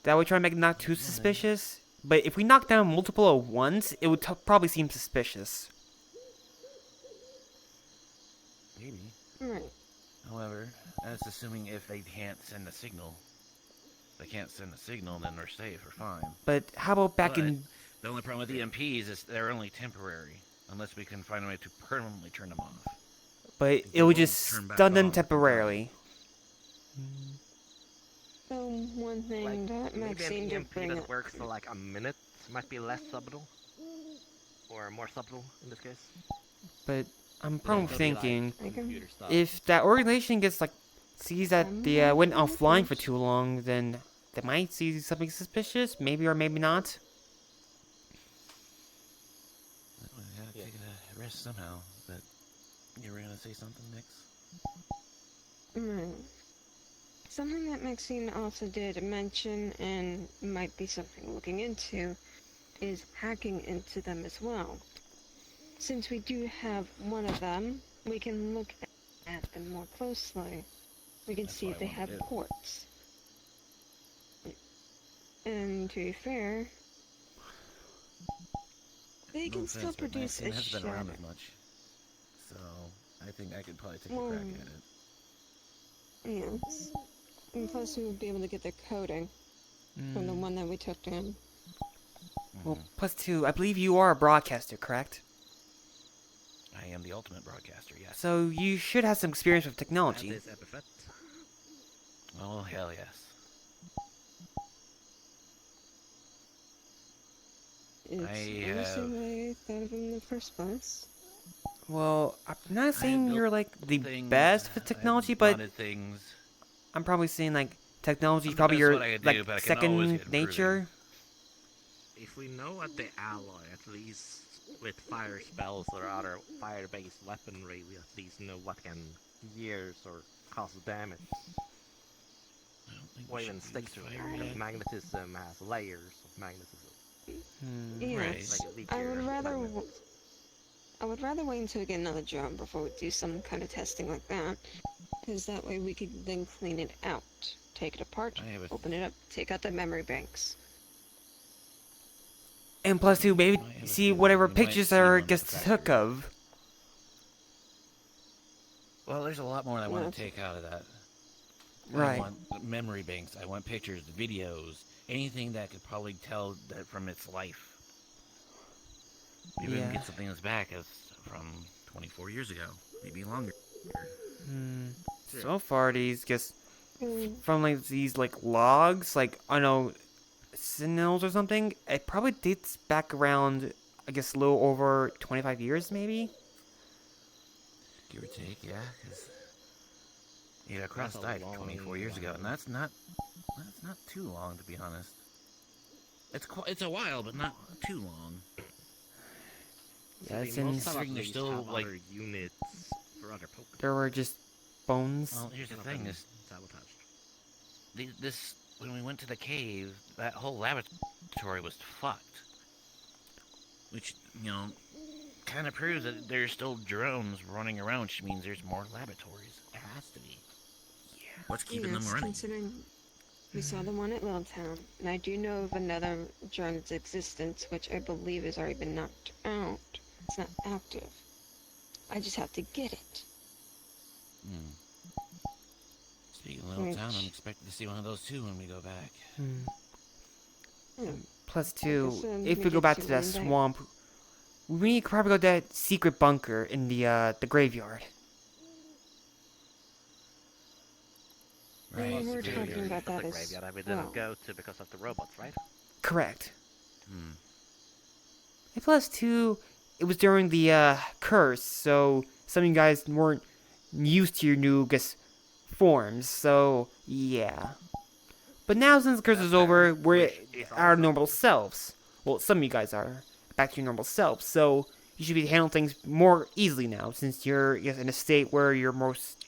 That would try to make it not too suspicious. But if we knock down multiple at once, it would probably seem suspicious. Maybe. Right. However, that's assuming if they can't send a signal. If they can't send a signal, then we're safe, we're fine. But how about back in... The only problem with EMPs is they're only temporary. Unless we can find a way to permanently turn them off. But it would just stun them temporarily. So one thing that might seem to bring that up... works for like a minute might be less subtle. Or more subtle in this case. But I'm probably thinking, if that organization gets sees that they went offline for too long, then they might see something suspicious, maybe or maybe not. I gotta take a rest somehow, but you were gonna say something, Nix? Right. Something that Maxine also did mention, and might be something looking into, is hacking into them as well. Since we do have one of them, we can look at them more closely. We can see if they have ports. And to be fair, they No can offense, still but produce Maxine a hasn't been around shadow. as much. So, I think I could probably take a crack at it. Yes. And plus we would be able to get the coding from the one that we took down. Well, plus two, I believe you are a broadcaster, correct? I am the ultimate broadcaster, yes. So you should have some experience with technology. That is epithet. Oh, hell yes. It's honestly why I thought of him in the first place. Well, I'm not saying built you're like the things, best with technology, but things. I'm probably saying like technology is I'm the probably best your what I could like do, but I can always get second improving. nature. If we know what the alloy, at least with fire spells or other fire-based weaponry, we at least know what can years or cause damage. Or even stick to it, because magnetism has layers of magnetism. Yes, Like I would weaker rather. magnet. I would rather wait until we get another job before we do some kind of testing like that, because that way we could then clean it out, take it apart, open it up, take out the memory banks. And plus two, maybe see whatever pictures are gets took of. Well, there's a lot more I want to take out of that. Right. I want memory banks. I want pictures, videos, anything that could probably tell that from its life. Maybe we can get something that's back as from 24 years ago, maybe longer. So far, these just from like these like logs, like I don't know, sentinels or something. It probably dates back around, I guess, a little over 25 years, maybe. Give or take, yeah. Yeah, Cross died 24 years ago, and that's not too long, to be honest. It's a while, but not too long. Yeah, most since they're still like units for other Pokemon. there were just bones. Well, here's the thing: this when we went to the cave, that whole laboratory was fucked. Which kind of proves that there's still drones running around, which means there's more laboratories. It has to be. Yeah. What's keeping them running? Considering we saw the one at Little Town, and I do know of another drone's existence, which I believe has already been knocked out. It's not active. I just have to get it. Speaking of Little Town, I'm expecting to see one of those too when we go back. Plus two, if we we go did back see to that one there. swamp, we could probably go to that secret bunker in the graveyard. Right. We were talking about that as graveyard that we well. didn't go to because of the robots, right? Correct. And plus two, it was during the curse, so some of you guys weren't used to your new forms, so yeah. But now since the curse is over, we're our normal selves. Well, some of you guys are back to your normal selves, so you should be handling things more easily now, since you're in a state where you're most,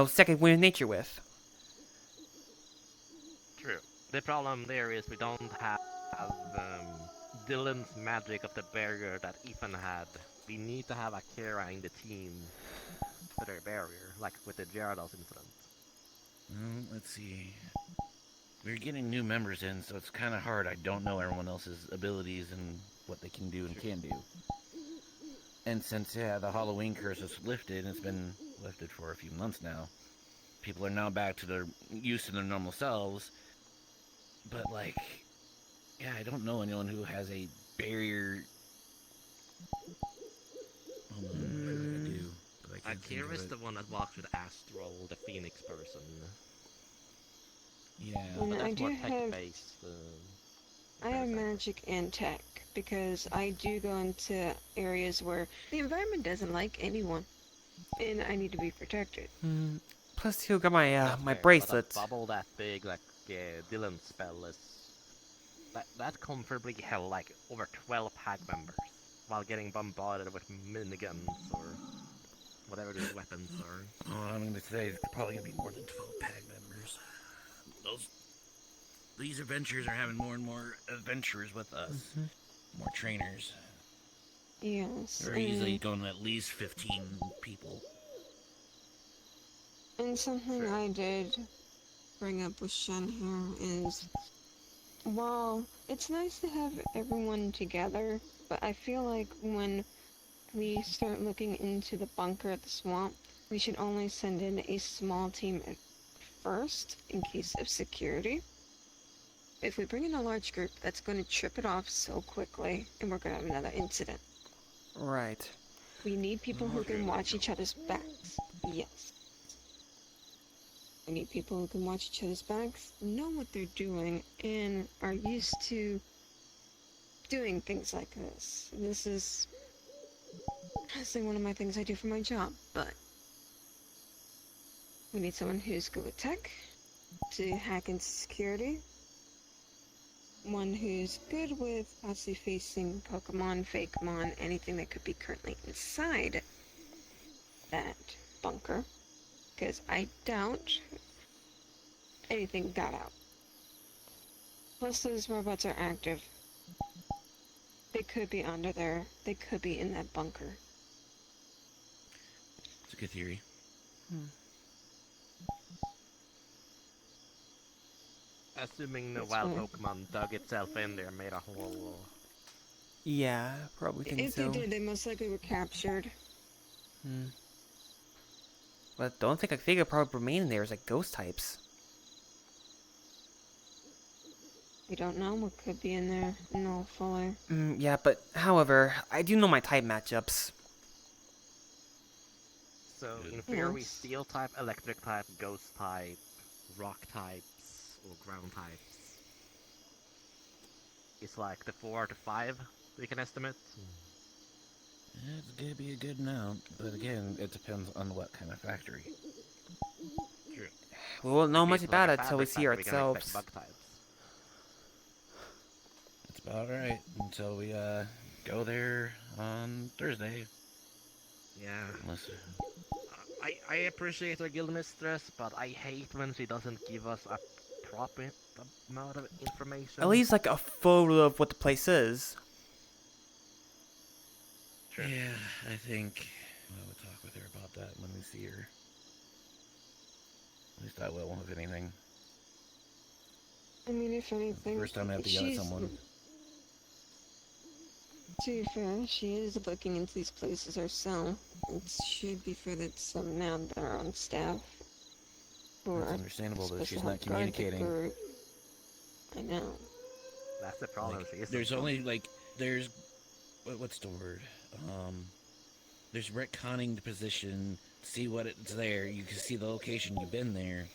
second wind of nature with. True. The problem there is we don't have Dylan's magic of the barrier that Ethan had. We need to have Akira in the team for their barrier, like with the Gyarados incident. Let's see. We're getting new members in, so it's kind of hard. I don't know everyone else's abilities and what they can do and can't do. And since, the Halloween curse is lifted, and it's been lifted for a few months now, people are now back to their used to their normal selves. But, I don't know anyone who has a barrier. Hold on, I'm sure I do. But I can't think of Akira's it. the one that walks with Astral, the Phoenix person. Yeah. And But I that's more do have- tech-based. I have magic and tech, because I do go into areas where the environment doesn't like anyone, and I need to be protected. Plus two, got my That's my fair, bracelets. But a bubble that big, like Dylan's spell is that comfortably held like over 12 pack members while getting bombarded with miniguns or whatever these weapons are. Oh, I'm gonna say it's probably gonna be more than 12 PAG members. These adventurers are having more and more adventurers with us. More trainers. Yes. They're usually going to at least 15 people. And something I did bring up with Shen here is, while it's nice to have everyone together, but I feel like when we start looking into the bunker at the swamp, we should only send in a small team at first in case of security. If we bring in a large group, that's going to trip it off so quickly, and we're going to have another incident. Right. We need people who can watch each other's backs. Yes. We need people who can watch each other's backs, know what they're doing, and are used to doing things like this. This is honestly one of my things I do for my job, but we need someone who's good with tech, to hack into security, one who's good with possibly facing Pokemon, Fakemon, anything that could be currently inside that bunker, because I doubt anything got out. Plus those robots are active. They could be under there. They could be in that bunker. It's a good theory. Assuming the wild Pokemon dug itself in there, made a hole. Yeah, probably think If so. they did, they most likely were captured. But the only thing I think could probably remain in there is like ghost types. We don't know what could be in there. No, fully. Yeah, but however, I do know my type matchups. So, in theory, steel type, electric type, ghost type, rock types, or ground types. It's like the 4 to 5 we can estimate. It's gonna be a good amount, but again, it depends on what kind of factory. True. We won't know If much it's about like it a until we fabric see factory, we can ourselves. expect bug types. That's about right until we go there on Thursday. Yeah. Unless... I appreciate our guild mistress, but I hate when she doesn't give us a proper amount of information. At least like a photo of what the place is. Sure. Yeah, I think I would talk with her about that when we see her. At least I will, if anything. I mean, if anything, First time I have to yell at someone. To be fair, she is looking into these places herself. It should be fair that some now that are on staff. It's understandable that she's not communicating. I know. That's the problem. Like, there's only like there's what's the word? There's retconning the position, see what it's there. You can see the location. You've been there,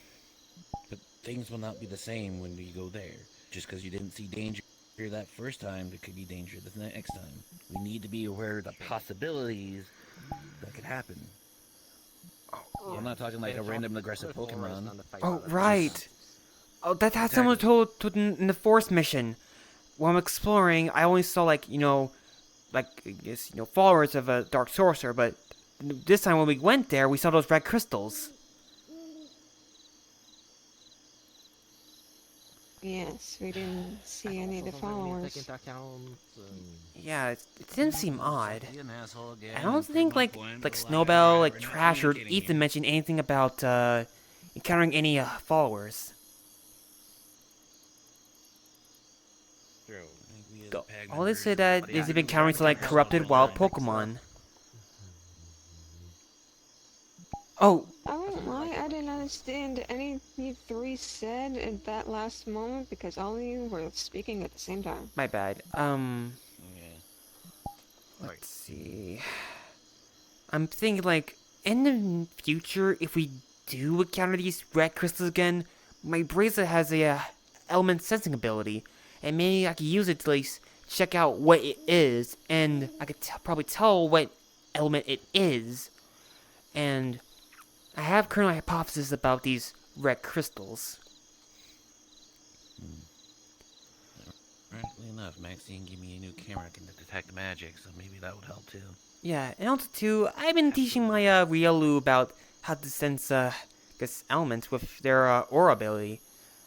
but things will not be the same when you go there. Just because you didn't see danger that first time, there could be danger the next time. We need to be aware of the possibilities that could happen. I'm not talking like a random aggressive Pokemon. Oh, right. Oh, that's someone told in the forest mission. While I'm exploring, I only saw like, like, I guess, followers of a dark sorcerer, but this time when we went there, we saw those red crystals. Yes, we didn't see any of the followers. Yeah, it didn't seem odd. I don't think like Snowbell, like Trash, or Ethan mentioned anything about encountering any followers. All they said that is they've been encountering some like corrupted wild Pokemon. Oh. I won't lie, I didn't understand any you three said at that last moment because all of you were speaking at the same time. My bad. Let's see. I'm thinking like in the future, if we do encounter these red crystals again, my bracelet has a element sensing ability, and maybe I could use it to at least check out what it is, and I could probably tell what element it is, and I have currently a hypothesis about these red crystals. Right. Ironically enough, Maxine gave me a new camera that can detect magic, so maybe that would help too. Yeah, and also too, I've been teaching my Riolu about how to sense guess elements with their aura ability.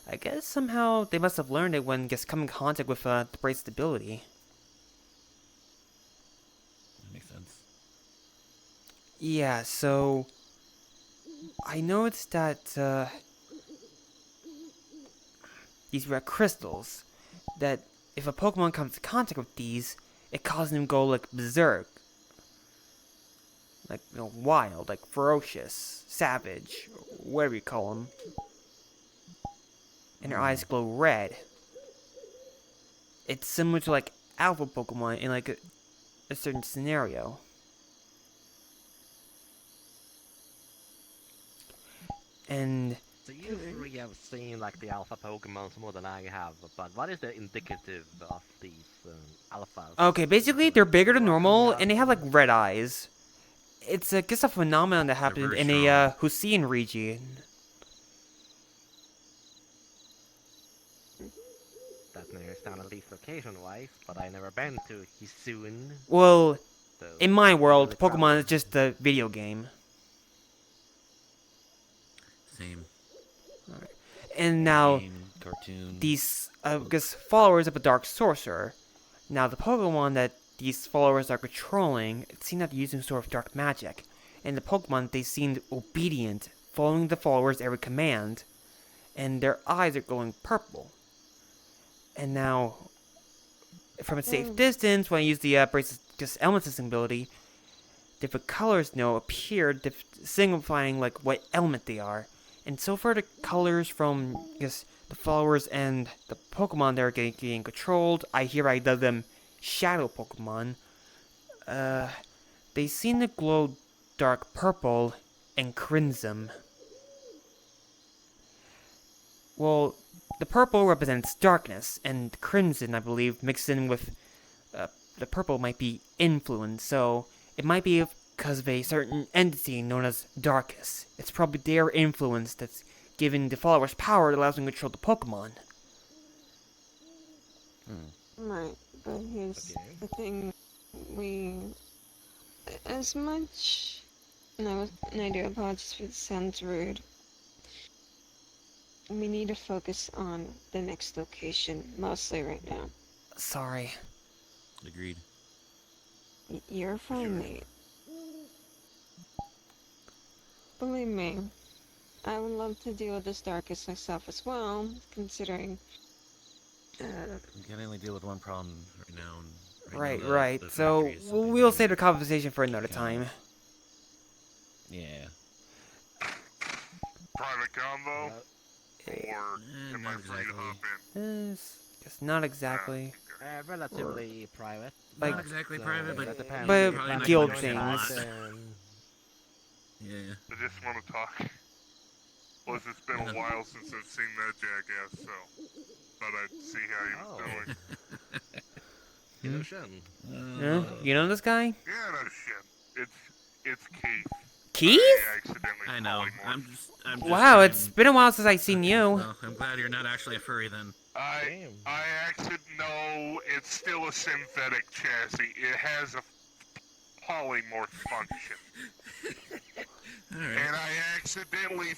I guess somehow they must have learned it when just coming in contact with the brace's ability. That makes sense. Yeah, so I noticed that these red crystals, that if a Pokemon comes in contact with these, it causes them to go like berserk. Like, you know, wild, like ferocious, savage, whatever you call them. And their eyes glow red. It's similar to like alpha Pokemon in like a certain scenario. And So you three have seen like the alpha Pokemons more than I have, but what is the indicative of these alphas? okay, basically they're bigger than normal and they have like red eyes. It's just a phenomenon that happened in a Husian region. That near down at least location-wise, but I never been to Hisun. Well, So in my world, really Pokemon is just a video game. Same. Alright. And now, game, cartoon. these, guess, followers of a Dark Sorcerer. Now, the Pokemon that these followers are controlling seem to be using sort of dark magic. And the Pokemon, they seemed obedient, following the followers' every command. And their eyes are glowing purple. And now, from a safe distance, when I use the Brace's element system ability, different colors now appear, signifying like what element they are. And so far, the colors from the followers and the Pokemon that are getting controlled, I hereby dub them Shadow Pokemon. They seem to glow dark purple and crimson. Well, the purple represents darkness, and crimson, I believe, mixed in with the purple might be influence, so it might be because of a certain entity known as Darkus. It's probably their influence that's giving the followers power that allows them to control the Pokemon. Right, but here's the thing. As much, and I do apologize if it sounds rude. We need to focus on the next location, mostly right now. Sorry. Agreed. You're fine, mate. Believe me, I would love to deal with this Darkus myself as well, considering... We can only deal with one problem right now. Right. So, we'll save the conversation for another time. Yeah. Private convo? Or am I free to hop in? Guess not exactly. Relatively private. Like, not exactly private, but but guild things. Yeah. I just want to talk. Plus, it's been a while since I've seen that jackass, so thought I'd see how he was doing. You know Shen. You know this guy? Yeah, no shit. It's Keith. Keith? I know. I'm just wow, it's been a while since I've seen you. Well, I'm glad you're not actually a furry then. I actually no, it's still a synthetic chassis. It has a polymorph function. Right. And I accidentally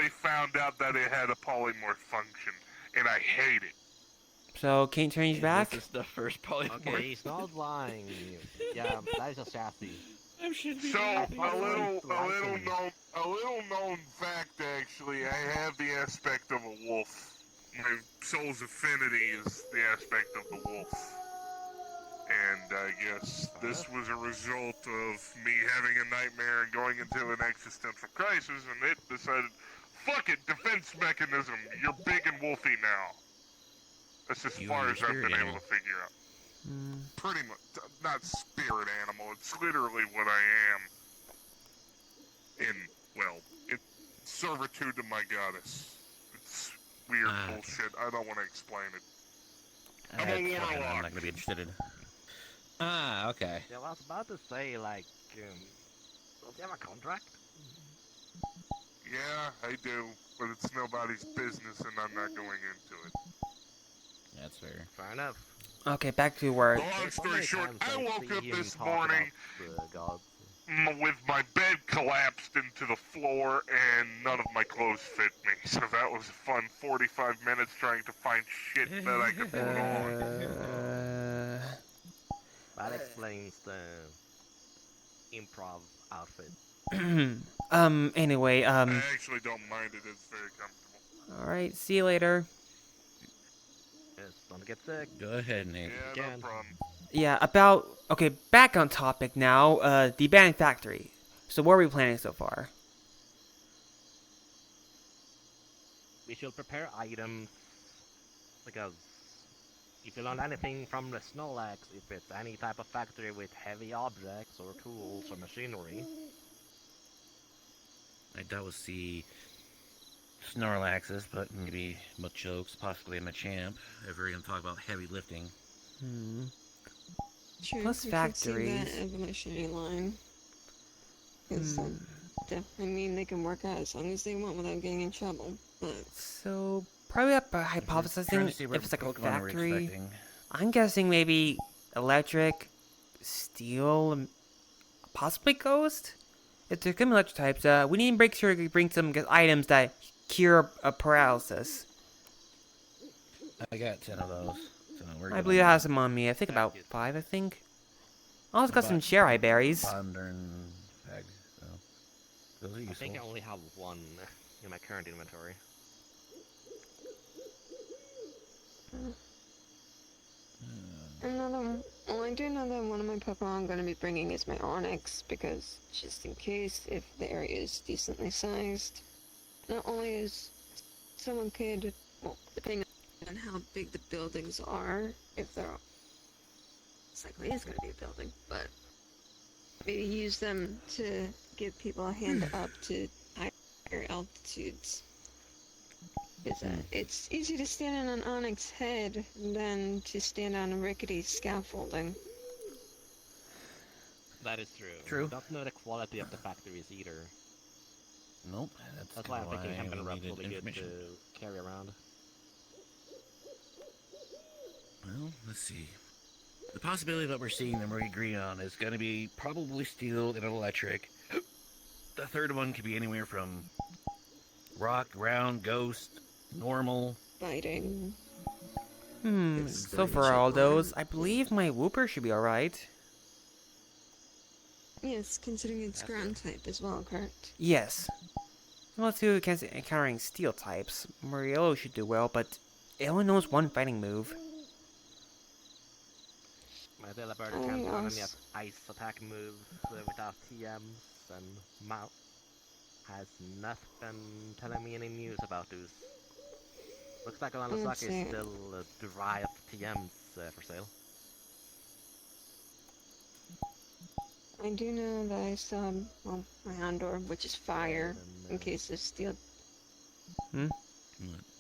found out that it had a polymorph function, and I hate it. So, can't change back? This is the first polymorph. Okay, he's not lying. Yeah, that is a chassis. So a little known fact actually, I have the aspect of a wolf. My soul's affinity is the aspect of the wolf. And I guess this was a result of me having a nightmare and going into an existential crisis, and it decided, fuck it, defense mechanism, you're big and wolfy now. That's as far as I've been able to figure out. Pretty much, not spirit animal, it's literally what I am. In servitude to my goddess. It's weird bullshit, I don't want to explain it. I'm a warlock. I'm not gonna be interested in. Okay. Yeah, I was about to say, like, don't you have a contract? Yeah, I do, but it's nobody's business and I'm not going into it. That's fair. Fair enough. Okay, back to work. Long story short, I woke up this talk morning about, gods. with my bed collapsed into the floor and none of my clothes fit me. So that was a fun 45 minutes trying to find shit that I could put on. That explains the improv outfit. Anyway, I actually don't mind it, it's very comfortable. Alright, see you later. Yes, don't get sick. Go ahead, Nate. Yeah, no problem. Yeah, okay, back on topic now, the abandoned factory. So what are we planning so far? We should prepare items, because if you learn anything from the Snorlax, if it's any type of factory with heavy objects or tools or machinery. I doubt we'll see Snorlaxes, but maybe Machokes, possibly a Machamp, if we're going to talk about heavy lifting. Sure, Plus we factories. Could see that evolutionary line. I mean, they can work out as long as they want without getting in trouble. But So, probably up by hypothesizing if it's like a factory. I'm guessing maybe electric, steel, and possibly ghost? If they're coming electric types, we need to make sure we bring some items that cure paralysis. I got 10 of those. So I believe I have some on me. I think about 5, I think. I also got some cherry berries. Ponder and Peg, so those are useful. I think I only have one in my current inventory. Well, I do know that one of my Pokemon I'm going to be bringing is my Onyx, because just in case, if the area is decently sized, not only is someone could, well, depending on how big the buildings are, if they're all, it's likely is going to be a building, but maybe use them to give people a hand up to higher altitudes. Because it's easy to stand on an Onyx head than to stand on a rickety scaffolding. That is true. True. I don't know the quality of the factories either. Nope. That's why I'm thinking Hempen Rough will be good to carry around. Well, let's see. The possibility that we're seeing them agree on is going to be probably steel and electric. The third one could be anywhere from rock, ground, ghost, normal. Fighting. So for all those, I believe my Wooper should be alright. Yes, considering it's ground type as well, correct? Yes. Let's do against encountering steel types. Muriello should do well, but it only knows one fighting move. My Delibird can't run any ice attack moves without TMs, and Mount has not been telling me any news about those. Looks like Alanasaki is still derived TMs for sale. I do know that I saw, well, my Houndor, which is fire, in case of steel. What?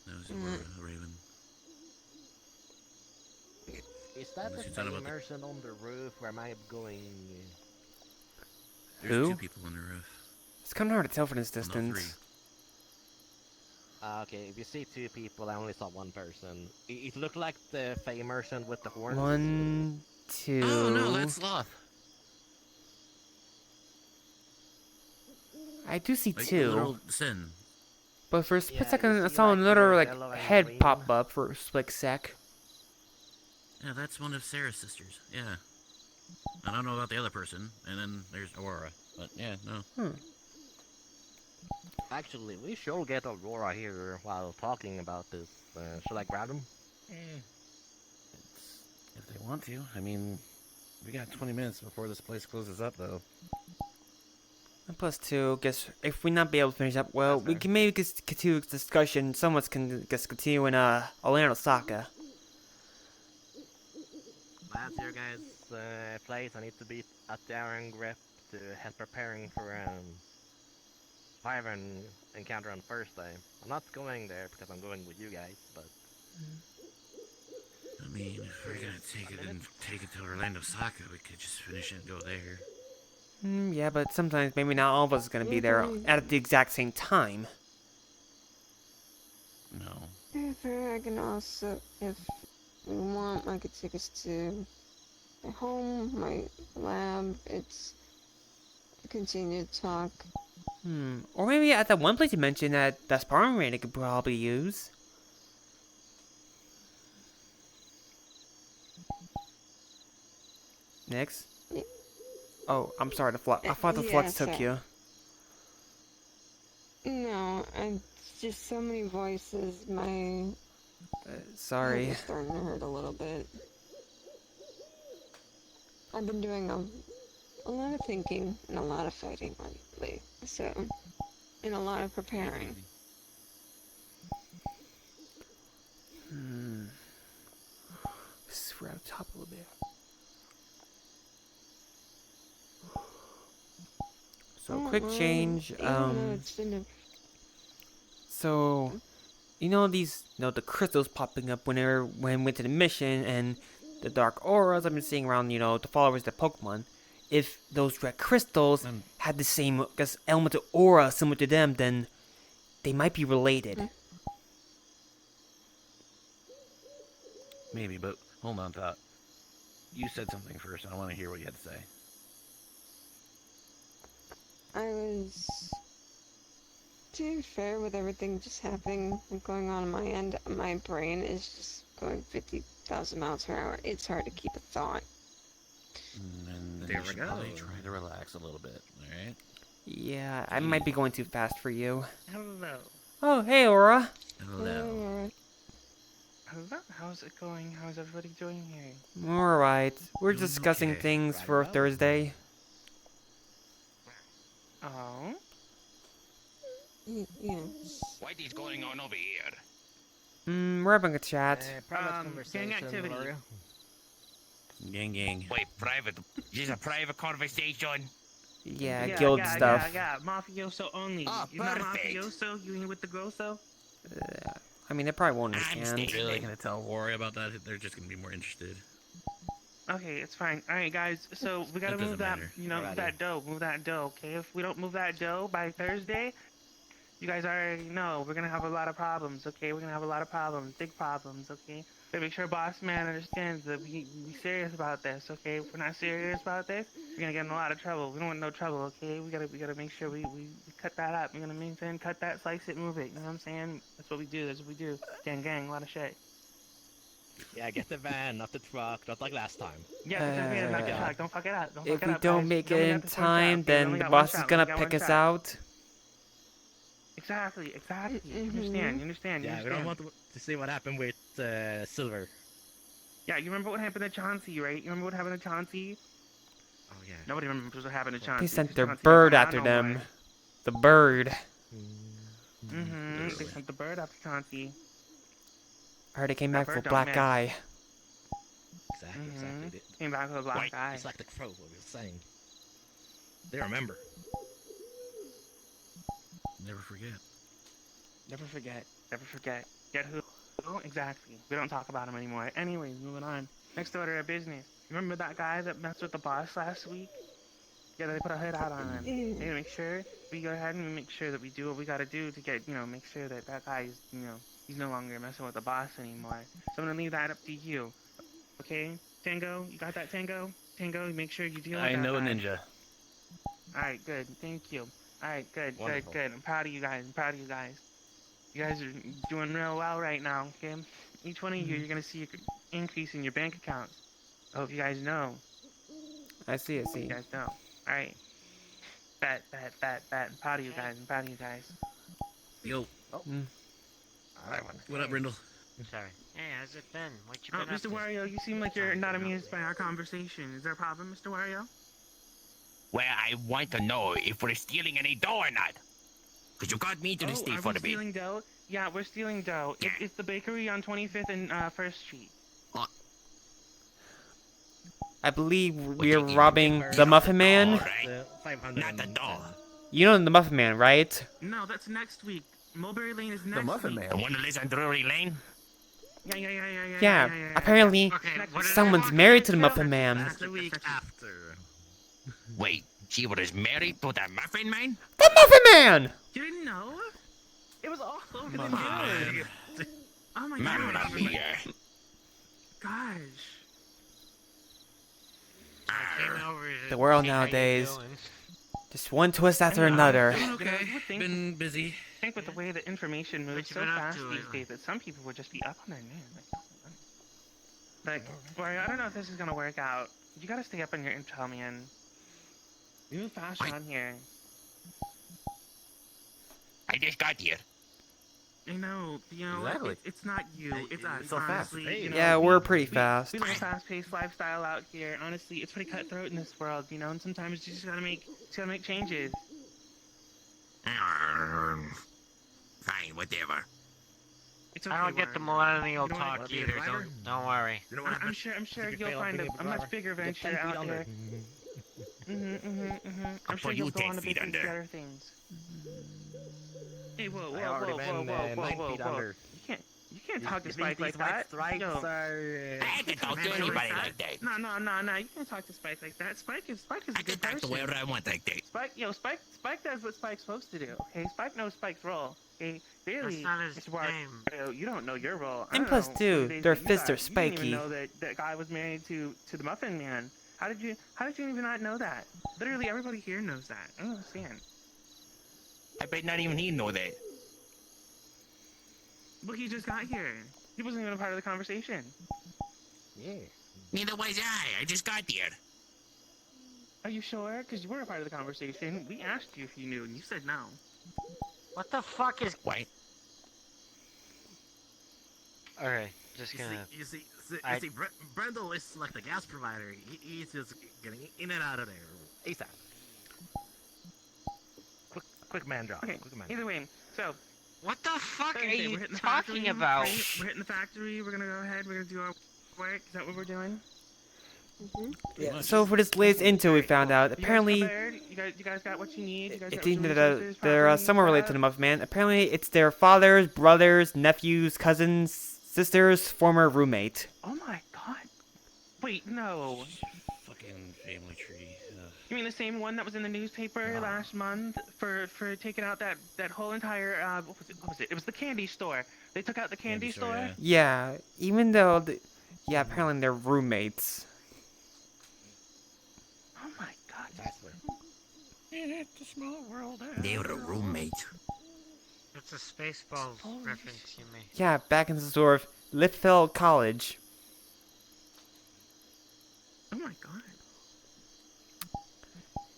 That was a raven. Is that the same person on the roof where am I going? There's 2 people on the roof. It's kind of hard to tell from this distance. Okay, if you see 2 people, I only saw 1 person. It looked like the Fey merchant with the horns. 1, 2. Oh no, that's Sloth. I do see like 2. Little Sin. But for a split second, I saw another head pop up for a split sec. Yeah, that's one of Sarah's sisters. Yeah. I don't know about the other person. And then there's Aurora. But yeah, no. Actually, we should get Aurora here while talking about this. Should I grab him? If they want to. I mean, we got 20 minutes before this place closes up, though. And plus 2, guess if we not be able to finish up, well, we can maybe continue discussion. Someone can continue in Orlando Saka. That's your guys' place. I need to be at the Iron Grip to head preparing for Wyvern encounter on Thursday. I'm not going there because I'm going with you guys, but. I mean, if we're gonna take it to Orlando Saka, we could just finish it and go there. Yeah, but sometimes maybe not all of us are gonna be there at the exact same time. No. I can also, if we want. I could take us to my home, my lab. It's continue to talk. Or maybe at that one place you mentioned that Sparring Raid could probably use. Next. Oh, I'm sorry. I thought the flux took sorry. you. No, just so many voices. My sorry. head is starting to hurt a little bit. I've been doing a lot of thinking and a lot of fighting lately, so, and a lot of preparing. Swear up top a little bit. So quick change. So, the crystals popping up when we went to the mission and the dark auras I've been seeing around, the followers of the Pokemon. If those red crystals had the same elemental aura similar to them, then they might be related. Maybe, but hold on, Tot. You said something first, and I want to hear what you had to say. I was, to be fair with everything just happening and going on my end, my brain is just going 50,000 miles per hour. It's hard to keep a thought. And then you should probably try to relax a little bit, alright? Yeah, I might be going too fast for you. Hello. Oh, hey, Aura. Hello. Hello. How's it going? How's everybody doing here? Alright. We're discussing things for Thursday. Oh? Yeah. What is going on over here? We're having a chat. Gang activity. Gang. Wait, private? Is this a private conversation? Yeah, guild stuff. Yeah, mafioso only. You're not mafioso? You in with the grosso? I mean, they probably won't understand. I'm really gonna tell Rory about that. They're just gonna be more interested. Okay, it's fine. Alright, guys, so we gotta move that, move that dough, okay? If we don't move that dough by Thursday, you guys already know we're gonna have a lot of problems, okay? We're gonna have a lot of problems, big problems, okay? But make sure Boss Man understands that we serious about this, okay? If we're not serious about this, we're gonna get in a lot of trouble. We don't want no trouble, okay? We gotta make sure we cut that up. You know what I mean? Cut that, slice it, move it. You know what I'm saying? That's what we do. Gang, a lot of shit. Yeah, get the van, not the truck, not like last time. Yeah, not the truck. Don't fuck it up. If we don't make it in time, then the boss is gonna pick us out. Exactly. You understand. Yeah, we don't want to see what happened with Silver. Yeah, you remember what happened to Chauncey, right? You remember what happened to Chauncey? Oh, yeah. Nobody remembers what happened to Chauncey. They sent their bird after them. The bird. They sent the bird after Chauncey. I heard it came back with a black eye. Exactly. Came back with a black eye. It's like the crow, what we were saying. They remember. Never forget. Never forget. Get who? Exactly. We don't talk about him anymore. Anyways, moving on. Next order of business. Remember that guy that messed with the boss last week? Yeah, they put a hood out on him. They make sure we go ahead and make sure that we do what we gotta do to get, make sure that guy is, he's no longer messing with the boss anymore. So I'm gonna leave that up to you. Okay? Tango? You got that, Tango? Tango, make sure you deal with that I know a guy. ninja. Alright, good. Thank you. Alright, good. I'm proud of you guys. You guys are doing real well right now, okay? Each one of you're gonna see an increase in your bank accounts. I hope you guys know. I see. You guys know. Alright. Bet. I'm proud of you guys. Yo. Oh. What up, Brindle? Sorry. Hey, how's it been? What you been up Mr. to? Wario, you seem like you're not amused by our conversation. Is there a problem, Mr. Wario? Well, I want to know if we're stealing any dough or not. Because you got me to the state for the bit. Stealing dough? Yeah, we're stealing dough. It's the bakery on 25th and 1st Street. I believe we're robbing the Muffin Man. Not the dough. You know the Muffin Man, right? No, that's next week. Mulberry Lane is next week. The Muffin Man. The one that lives on Drury Lane? Yeah, apparently someone's married to the Muffin Man. That's the week after. Wait, she was married to the Muffin Man? The Muffin Man! You didn't know? It was all over the news. Oh my god. gosh. The world nowadays. Just one twist after another. Okay. Been busy. I think with the way that information moves so fast these days that some people would just be up on their noon. Like, Mario, I don't know if this is gonna work out. You gotta stay up on your intel, man. You move fast on here. I just got here. I know, Exactly. it's not you, it's us, so fast. honestly. Yeah, we're pretty fast. We live a fast-paced lifestyle out here. Honestly, it's pretty cutthroat in this world, and sometimes you just gotta make changes. Fine, whatever. It's okay, I don't get the millennial talk either. Don't worry. I'm sure you'll find a much bigger venture out there. I'm sure you'll go on to bigger and better things. Hey, whoa. You can't talk to Spike like that. Yo. I can talk to anybody like that. No. You can't talk to Spike like that. Spike is a good person. I can talk to whoever I want like that. Spike does what Spike's supposed to do. Okay, Spike knows Spike's role. Okay, really, That's not his name. You don't know your role. And plus, too, their fists are spiky. You didn't even know that guy was married to the Muffin Man. How did you even not know that? Literally, everybody here knows that. I don't understand. I bet not even he know that. But he just got here. He wasn't even a part of the conversation. Yeah. Neither was I. I just got here. Are you sure? Because you were a part of the conversation. We asked you if you knew, and you said no. What the fuck is... What? Okay, just gonna... You see, Brendel is like the gas provider. He's just getting in and out of there ASAP. Quick man drop. Okay, either way, so... What the fuck are Thursday, you we're hitting the talking factory, about? We're hitting the factory. We're gonna go ahead. We're gonna do our work. Is that what we're doing? Yeah, so for this latest intel we found out, apparently... You guys got what you need? You guys It got seems what that resources, they're property, somewhat related to the Muffin Man. Apparently it's their fathers, brothers, nephews, cousins, sisters, former roommate. Oh my god. Wait, no. Fucking family tree. You mean the same one that was in the newspaper last month for taking out that whole entire what was it? It was the candy store. They took out the candy store? Yeah, even though yeah, apparently they're roommates. Oh my god. That's what. It's a small world. They were a roommate. It's a Spaceballs reference, you mean? Yeah, back in the sort of Litchfield College. Oh my god.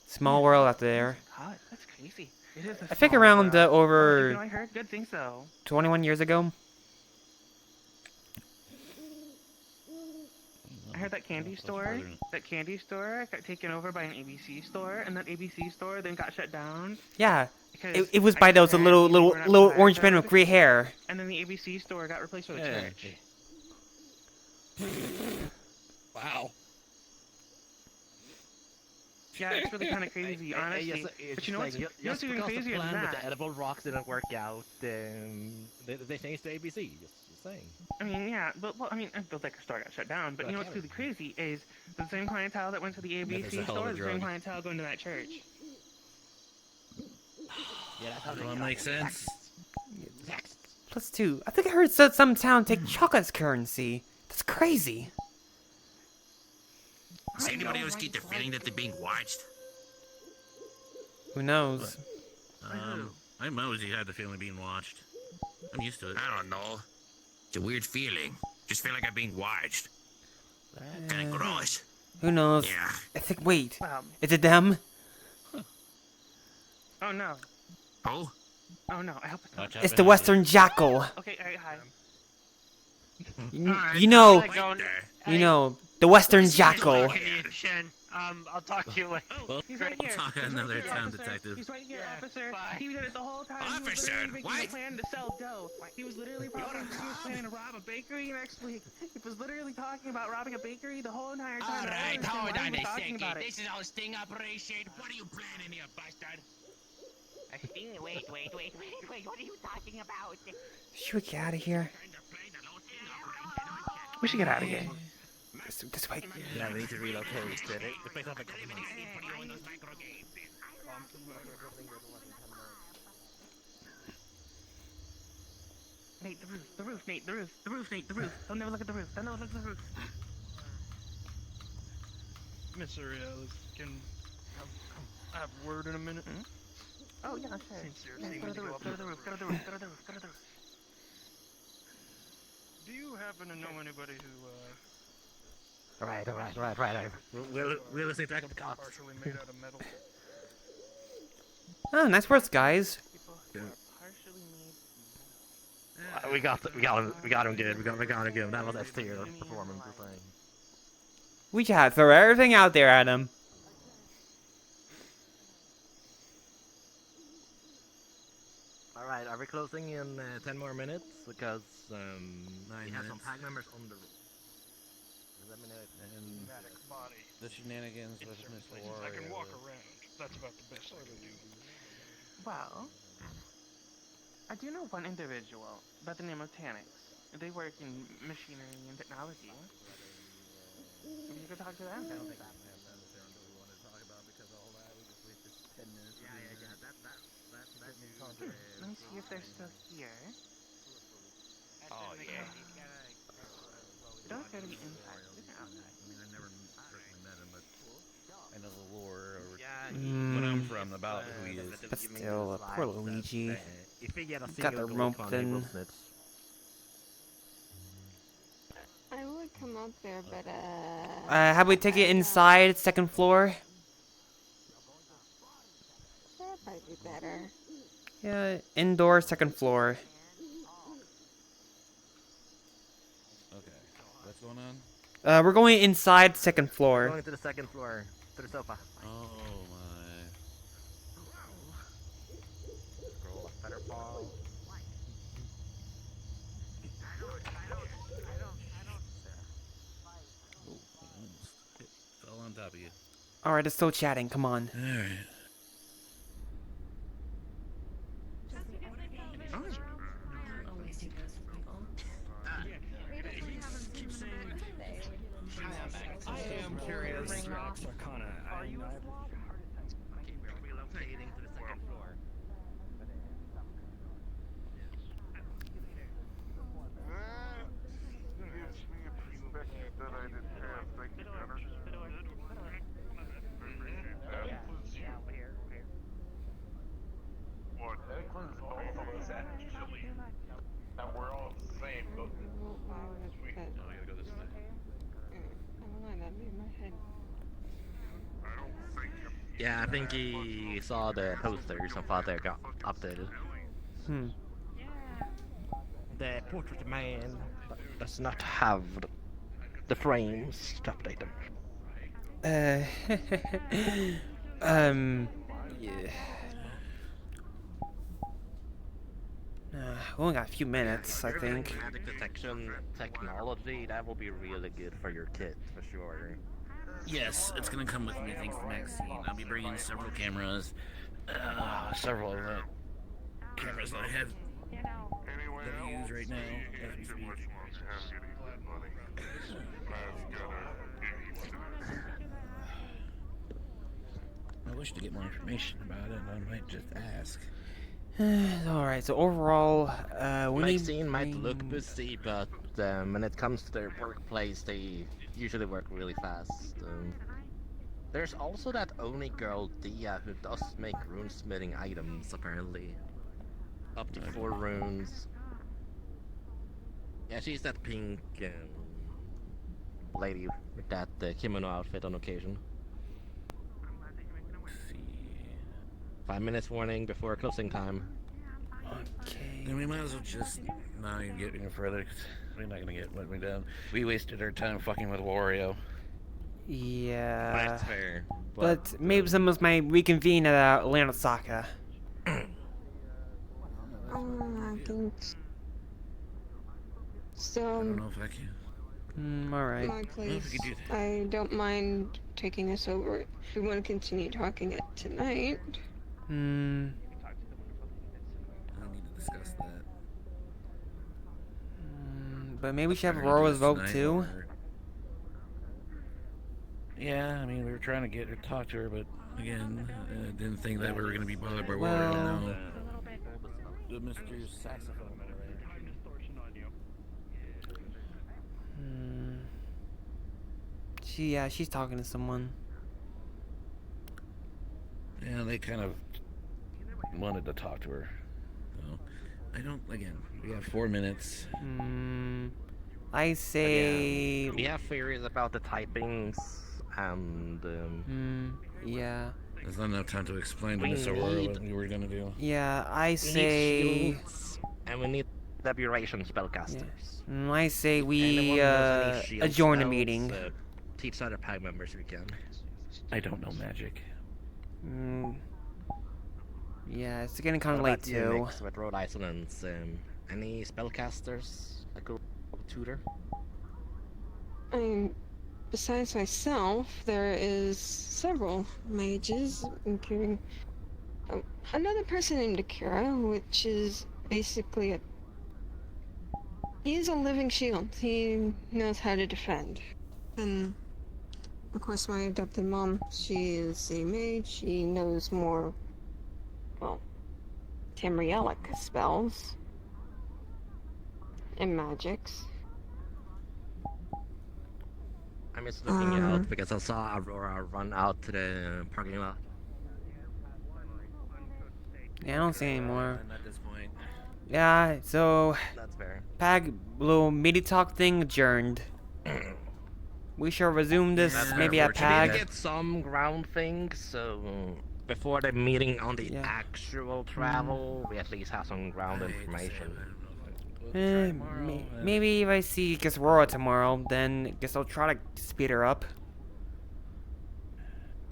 Small world out there. God, that's crazy. It is I think around over I heard good things though. 21 years ago. I heard that candy store got taken over by an ABC store, and that ABC store then got shut down. Yeah, it was by those little orange men with gray hair. And then the ABC store got replaced with a church. Wow. Yeah, it's really kind of crazy, honestly. Yes, but you know what's even crazier than with the that? edible rocks didn't work out, they changed to ABC. Just saying. I mean, yeah, but the liquor store got shut down. But you know what's really crazy is the same clientele that went to the ABC store, the same clientele going to that church. Yeah, that's how that makes sense. Plus two. I think I heard some town take chocolate as currency. That's crazy. Does anybody else get the feeling that they're being watched? Who knows? I mostly had the feeling being watched. I'm used to it. I don't know. It's a weird feeling. Just feel like I'm being watched. Kinda gross. Who knows? Yeah. I think. Wait. Is it them? Oh no. Oh? Oh no. I hope it's not. It's the Western Jackal. Okay. Hi. You know. You know. The Western Jackal. I'll talk to you later. Well, He's right here. we'll talk to another town detective. He's right here, officer. He did it the whole time. Officer, he was literally making a plan to sell dough. He was literally planning to rob a bakery next week. He was literally talking about robbing a bakery the whole entire time. Alright, hold on a second. About it. This is our sting operation. What are you planning here, bastard? A sting? Wait. What are you talking about? Should we get out of here? We should get out of here. This way. Yeah, we need to relocate. The place up Nate, the roof, Nate, the roof, Nate, the roof. Don't never look at the roof. Don't never look at the roof. Miss Ariel, can I have a word in a minute? Oh yeah, sure. Seriously, Go to the roof. Go to the roof. Go to the roof. Go to the roof. Go to the roof. Do you happen to know anybody who, Alright. We'll listen to the cops. partially made out of metal? Oh, nice work, guys. We got him good. We got him good. That was S tier performance. We just throw everything out there at him. Alright, are we closing in 10 more minutes? Because we have some tag members on the roof. Let me know. And the shenanigans with Miss Laura. I can walk around. That's about the best I can do. Well, I do know one individual by the name of Tanix. They work in machinery and technology. You could talk to them. I don't think I understand what we want to talk about because all that we just wasted 10 minutes. Yeah. Let me see if they're still here. Oh yeah. They don't appear to be inside. They're outside. I mean, I never personally met him, but I know the lore or when I'm from about who he is. But still, poor Luigi. If we get a Got the rope then. I would come up there, but How about we take it inside, second floor? that might be better. Yeah, indoor, second floor. Okay, what's going on? We're going inside, second floor. Going to the second floor, to the sofa. Oh my. Scroll up, better fall. Fell on top of you. Alright, it's still chatting, come on. Alright. I am curious. Arcana. We're relocating to the second floor. Gives me a perspective that I didn't have. Thank you, Gunner. What? That includes both of us, actually. And we're all the same, but sweet. Oh, I gotta go this way. I don't know, that'd be in my head. Yeah, I think he saw the posters and thought they got updated. The portrait man does not have the frames to update them. Yeah. We only got a few minutes, I think. Magic detection technology, that will be really good for your kit, for sure. Yes, it's gonna come with me, thanks to Maxine. I'll be bringing several cameras. Several of the cameras that I have that I use right now as we speak. I wish to get more information about it, I might just ask. Alright, so overall, we Maxine might look busy, but when it comes to their workplace, they usually work really fast. There's also that Oni girl, Dia, who does make rune-smithing items, apparently. Up to 4 runes. Yeah, she's that pink lady with that kimono outfit on occasion. 5 minutes warning before closing time. Okay. Then we might as well just not even get any further, because we're not gonna get what we done. We wasted our time fucking with Wario. Yeah. That's fair. But maybe someone might reconvene at Atlanta Soccer. I can. So. I don't know if I can. Alright. My place. I don't mind taking us over if we want to continue talking it tonight. I need to discuss that. But maybe we should have Aurora's vote too. Yeah, I mean, we were trying to get her to talk to her, but again, didn't think that we were going to be bothered by Wario now. The Mr. Saxophone. She's talking to someone. Yeah, they kind of wanted to talk to her. So, I don't. Again, we have 4 minutes. I say. We have theories about the typings and. Yeah. There's not enough time to explain to Miss Aurora what we were gonna do. Yeah, I We say. need shields, and we need aberration spellcasters. I say we Anyone who knows any shield adjourn the spells, meeting. Teach other PAG members we can. I don't know magic. Yeah, it's getting kind of What late about you, too. Nix, with Rhode Islands, any spellcasters that could tutor? Besides myself, there is several mages, including another person named Akira, which is basically he is a living shield. He knows how to defend. And of course, my adopted mom, she is a mage. She knows more, well, Tamrielic spells and magics. I'm just looking out because I saw Aurora run out to the parking lot. Yeah, I don't see any more. At this point. Yeah, so That's fair. PAG little midi talk thing adjourned. We shall resume this maybe at We PAG. did get some ground things, so before the meeting on the actual travel, we at least have some ground information. Maybe if I see Aurora tomorrow, then guess I'll try to speed her up.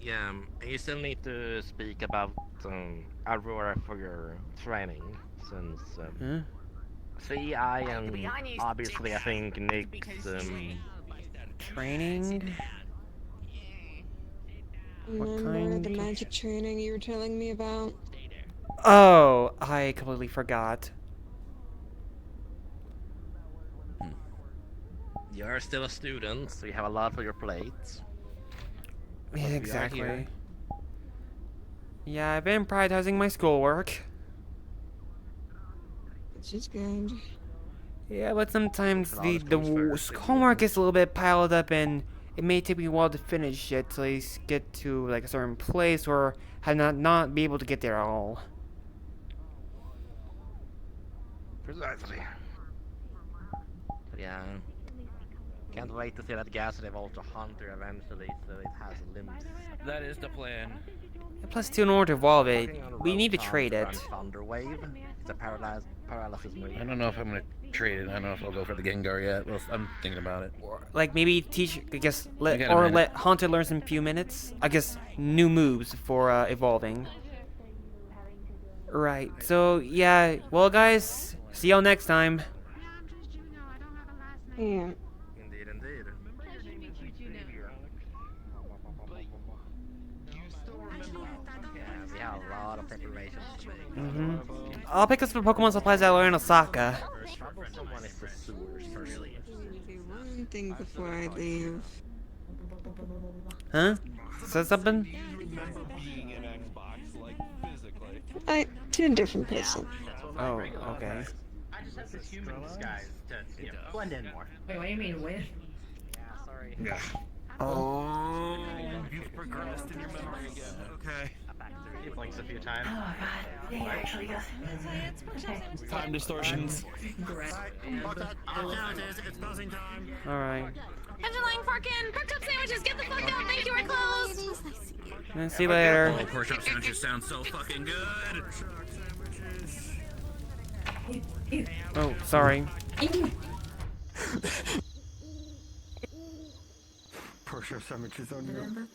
Yeah, and you still need to speak about Aurora for your training, since CI and obviously I think Nick's training. Remember the magic training you were telling me about? Oh, I completely forgot. You're still a student, so you have a lot on your plate. Yeah, exactly. Yeah, I've been prioritizing my schoolwork. Which is good. Yeah, but sometimes the homework gets a little bit piled up and it may take me a while to finish it till I get to like a certain place or have not be able to get there at all. Precisely. But yeah. Can't wait to see that gas evolve to Hunter eventually, so it has limbs. That is the plan. Plus 2 in order to evolve it, we need to trade it. Thunderwave. It's a paralysis move. I don't know if I'm gonna trade it. I don't know if I'll go for the Gengar yet. Well, I'm thinking about it. Like maybe teach, I guess, let Haunter learn some few minutes. I guess new moves for evolving. Right. So yeah. Well, guys, see y'all next time. Yeah. Indeed, indeed. Yeah, we have a lot of preparations to make. I'll pick up some Pokemon supplies while we're in Osaka. Someone is the sewers first. One thing before I leave. Huh? Say something? To a different person. Oh, okay. I just have this human disguise to blend in more. Wait, what do you mean, win? Yeah, sorry. Yeah. Oh, you've progressed in your memory again. Okay. He blinks a few times. Oh god, they actually got Time distortions. Alright. Underlying Parkin, pork chop sandwiches, get the fuck out, thank you, we're closed! See you later. Oh, pork chop sandwiches sound so fucking good. Oh, sorry. Pork chop sandwiches on you.